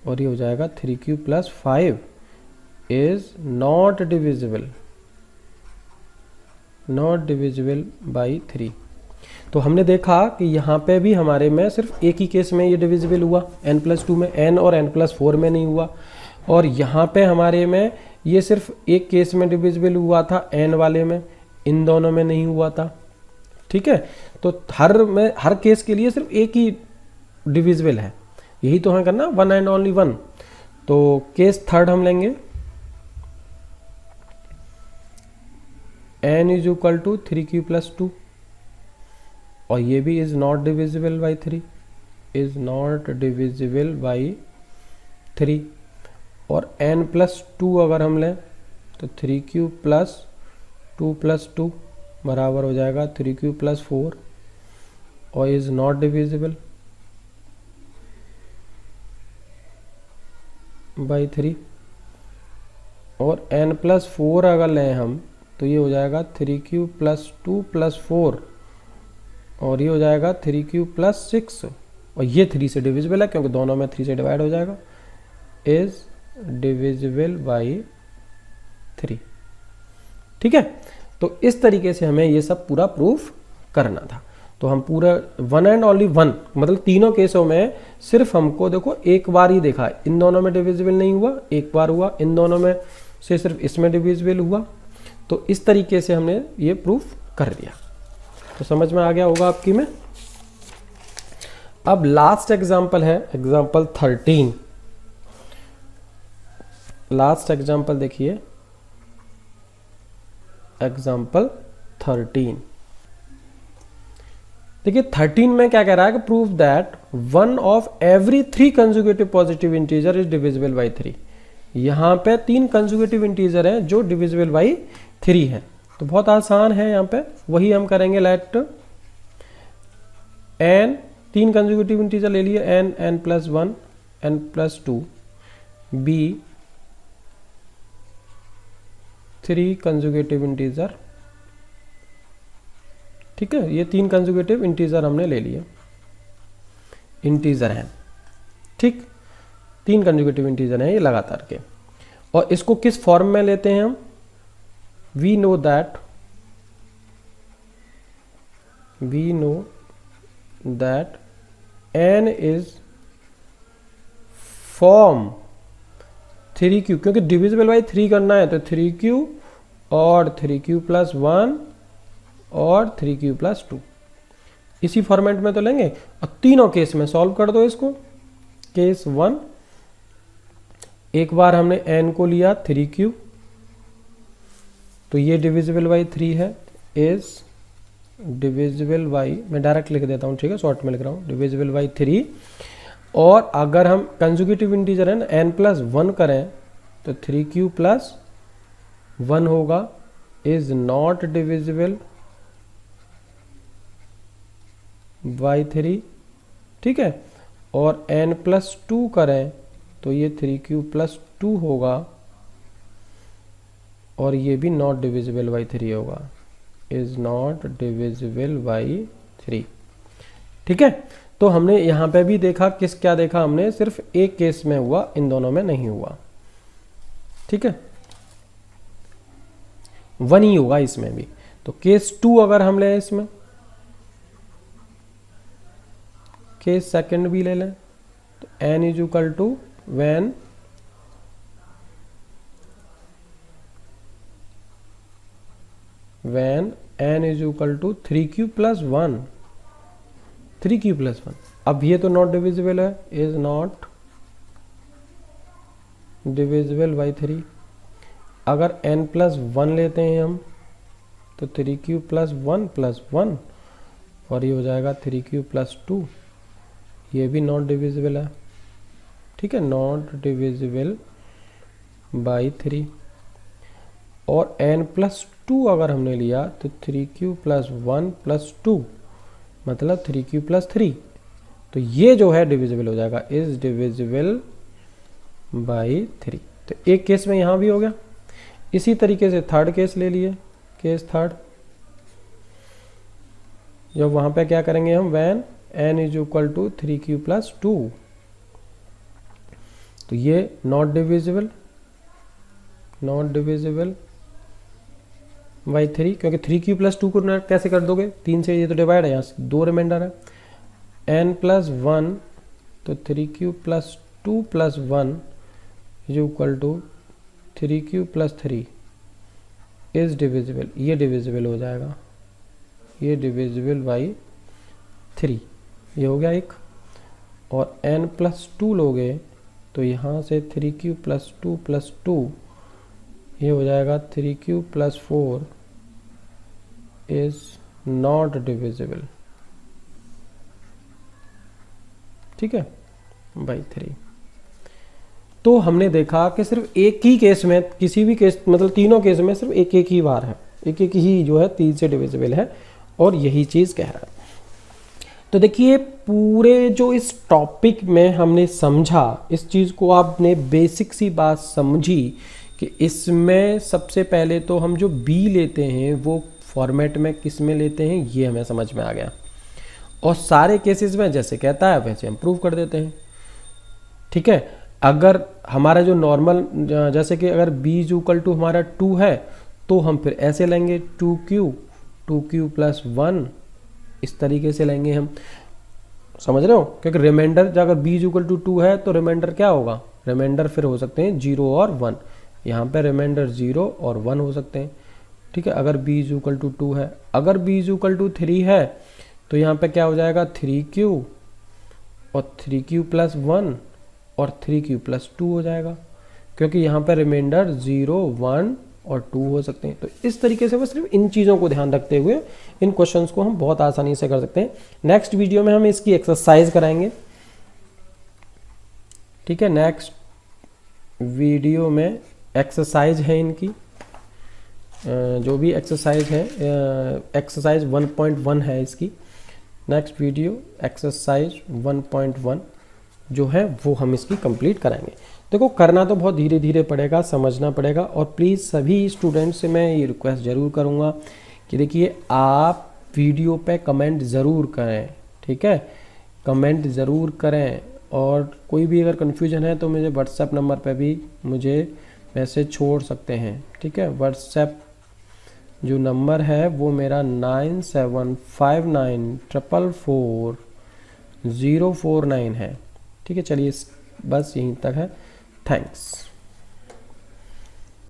और ये हो जाएगा 3q plus 5 is not divisible by 3। तो हमने देखा कि यहाँ पे भी हमारे में सिर्फ एक ही केस में ये डिविजिबल हुआ, n प्लस 2 में, n और n प्लस 4 में नहीं हुआ। और यहाँ पे हमारे में ये सिर्फ एक केस में डिविजिबल हुआ था, n वाले में, इन दोनों में नहीं हुआ था। ठीक है, तो हर केस के लिए सिर्फ एक ही डिविजिबल है, यही तो है करना, वन एंड ओनली वन। तो केस थर्ड हम लेंगे, n is equal to 3q plus 2 और ये भी is not divisible by 3, is not divisible by 3। और n प्लस 2 अगर हम लें तो 3q प्लस 2 प्लस 2 बराबर हो जाएगा 3q प्लस 4 और इज नॉट डिविजिबल बाई 3। और n प्लस 4 अगर लें हम तो ये हो जाएगा 3q प्लस 2 प्लस 4 और ये हो जाएगा 3q प्लस 6 और ये 3 से डिविजिबल है क्योंकि दोनों में 3 से डिवाइड हो जाएगा, इज डिविजिबल बाई 3। ठीक है। तो इस तरीके से हमें ये सब पूरा प्रूफ करना था। तो हम पूरा वन एंड ओनली वन, मतलब तीनों केसों में सिर्फ हमको देखो एक बार ही देखा, इन दोनों में डिविजिबल नहीं हुआ, एक बार हुआ, इन दोनों में से सिर्फ इसमें डिविजिबल हुआ। तो इस तरीके से हमने ये प्रूफ कर दिया। तो समझ में आ गया होगा आपकी में। अब लास्ट एग्जाम्पल है एग्जाम्पल 13। लास्ट एग्जाम्पल देखिए, एग्जाम्पल 13। देखिए 13 में क्या कह रहा है कि prove that one of every 3 conjugative positive integer is divisible by 3। यहां पे 3 कंजुगेटिव इंटीजर हैं जो डिविजिबल बाई 3 है। तो बहुत आसान है, यहां पे वही हम करेंगे। लेट एन, 3 कंजुगेटिव इंटीजर ले लिए, n, n plus 1, n plus 2, be 3 conjugative integer. ठीक है, ये 3 कंजुगेटिव इंटीजर हमने ले लिए, इंटीजर हैं। ठीक, 3 कंजुगेटिव इंटीजर हैं ये लगातार के। और इसको किस फॉर्म में लेते हैं हम? We know that n is form 3q, क्योंकि डिविजिबल बाई 3 करना है तो 3q और 3q प्लस 1 और 3q प्लस 2, इसी फॉर्मेट में तो लेंगे। और तीनों केस में सॉल्व कर दो इसको। केस 1, एक बार हमने n को लिया 3q, तो ये डिविजिबल बाई 3 है, इज डिविजिबल बाई, मैं डायरेक्ट लिख देता हूँ, ठीक है, शॉर्ट में लिख रहा हूँ, डिविजिबल बाई 3। और अगर हम कंजुगेटिव इंटीजर है ना n प्लस 1 करें तो 3q प्लस 1 होगा, इज नॉट डिविजिबल बाई 3। ठीक है, और n प्लस 2 करें तो ये 3q प्लस 2 होगा, और ये भी नॉट डिविजिबल बाई 3 होगा, इज नॉट डिविजिबल बाई 3। ठीक है, तो हमने यहां पे भी देखा, क्या देखा हमने, सिर्फ एक केस में हुआ, इन दोनों में नहीं हुआ। ठीक है, 1 ही होगा इसमें भी। तो केस 2 अगर हम ले, इसमें केस सेकंड भी ले लें, तो n is equal to when n is equal to 3q plus 1, 3q plus 1। अब ये तो नॉट डिविजिबल है, इज नॉट डिविजिबल बाई 3। अगर n प्लस 1 लेते हैं हम तो 3q प्लस 1 प्लस 1, और ये हो जाएगा 3q प्लस 2, ये भी नॉट डिविजिबल है। ठीक है, नॉट डिविजिबल बाई 3। और n प्लस 2 अगर हमने लिया तो 3q प्लस 1 प्लस 2, मतलब 3q प्लस 3, तो ये जो है डिविजिबल हो जाएगा, इज डिविजिबल बाई 3। तो एक केस में यहां भी हो गया। इसी तरीके से थर्ड केस ले लिए, केस थर्ड, जब वहां पे क्या करेंगे हम, when n is equal to 3q plus 2, तो ये नॉट डिविजिबल बाई 3, क्योंकि 3q प्लस 2 को कैसे कर दोगे, 3 से ये तो डिवाइड है, यहाँ से 2 रिमाइंडर है, n प्लस 1, तो 3q plus 2 plus 1 is equal to 3q plus 3 is divisible, ये डिविजिबल हो जाएगा, ये डिविजिबल बाई 3, ये हो गया एक। और n प्लस 2 लोगे तो यहाँ से 3q प्लस 2 प्लस 2, ये हो जाएगा 3q plus 4 is not divisible, ठीक है, बाई 3। तो हमने देखा कि सिर्फ एक ही केस में, किसी भी केस, मतलब तीनों केस में सिर्फ एक एक ही बार है, एक एक ही जो है 3 से डिविजिबल है, और यही चीज़ कह रहा है। तो देखिए पूरे जो इस टॉपिक में हमने समझा, इस चीज़ को आपने बेसिक सी बात समझी कि इसमें सबसे पहले तो हम जो b लेते हैं वो फॉर्मेट में किस में लेते हैं, ये हमें समझ में आ गया। और सारे केसेस में जैसे कहता है वैसे हम प्रूव कर देते हैं। ठीक है, अगर हमारा जो नॉर्मल, जैसे कि अगर b इज इक्वल टू हमारा 2 है, तो हम फिर ऐसे लेंगे 2q प्लस 1, इस तरीके से लेंगे हम। समझ रहे हो? क्योंकि रिमाइंडर अगर b इक्वल टू 2 है तो रिमाइंडर क्या होगा, रिमाइंडर फिर हो सकते हैं 0 और 1। यहाँ पे रिमाइंडर 0 और 1 हो सकते हैं। ठीक है, अगर b इक्वल टू 2 है। अगर b इक्वल टू 3 है तो यहाँ पे क्या हो जाएगा 3q और 3q प्लस 1 और 3q प्लस 2 हो जाएगा, क्योंकि यहाँ पे रिमाइंडर 0, 1 और 2 हो सकते हैं। तो इस तरीके से बस सिर्फ इन चीज़ों को ध्यान रखते हुए इन क्वेश्चंस को हम बहुत आसानी से कर सकते हैं। नेक्स्ट वीडियो में हम इसकी एक्सरसाइज कराएंगे। ठीक है, नेक्स्ट वीडियो में एक्सरसाइज है इनकी, जो भी एक्सरसाइज है, एक्सरसाइज 1.1 है इसकी। नेक्स्ट वीडियो एक्सरसाइज 1.1 जो है वो हम इसकी कंप्लीट कराएंगे। देखो, करना तो बहुत धीरे धीरे पड़ेगा, समझना पड़ेगा। और प्लीज़ सभी स्टूडेंट्स से मैं ये रिक्वेस्ट ज़रूर करूँगा कि देखिए, आप वीडियो पे कमेंट ज़रूर करें। ठीक है, कमेंट ज़रूर करें, और कोई भी अगर कन्फ्यूजन है तो मुझे व्हाट्सएप नंबर पे भी मुझे मैसेज छोड़ सकते हैं। ठीक है, व्हाट्सएप जो नंबर है वो मेरा 9759444049 है। ठीक है, चलिए बस यहीं तक है। थैंक्स।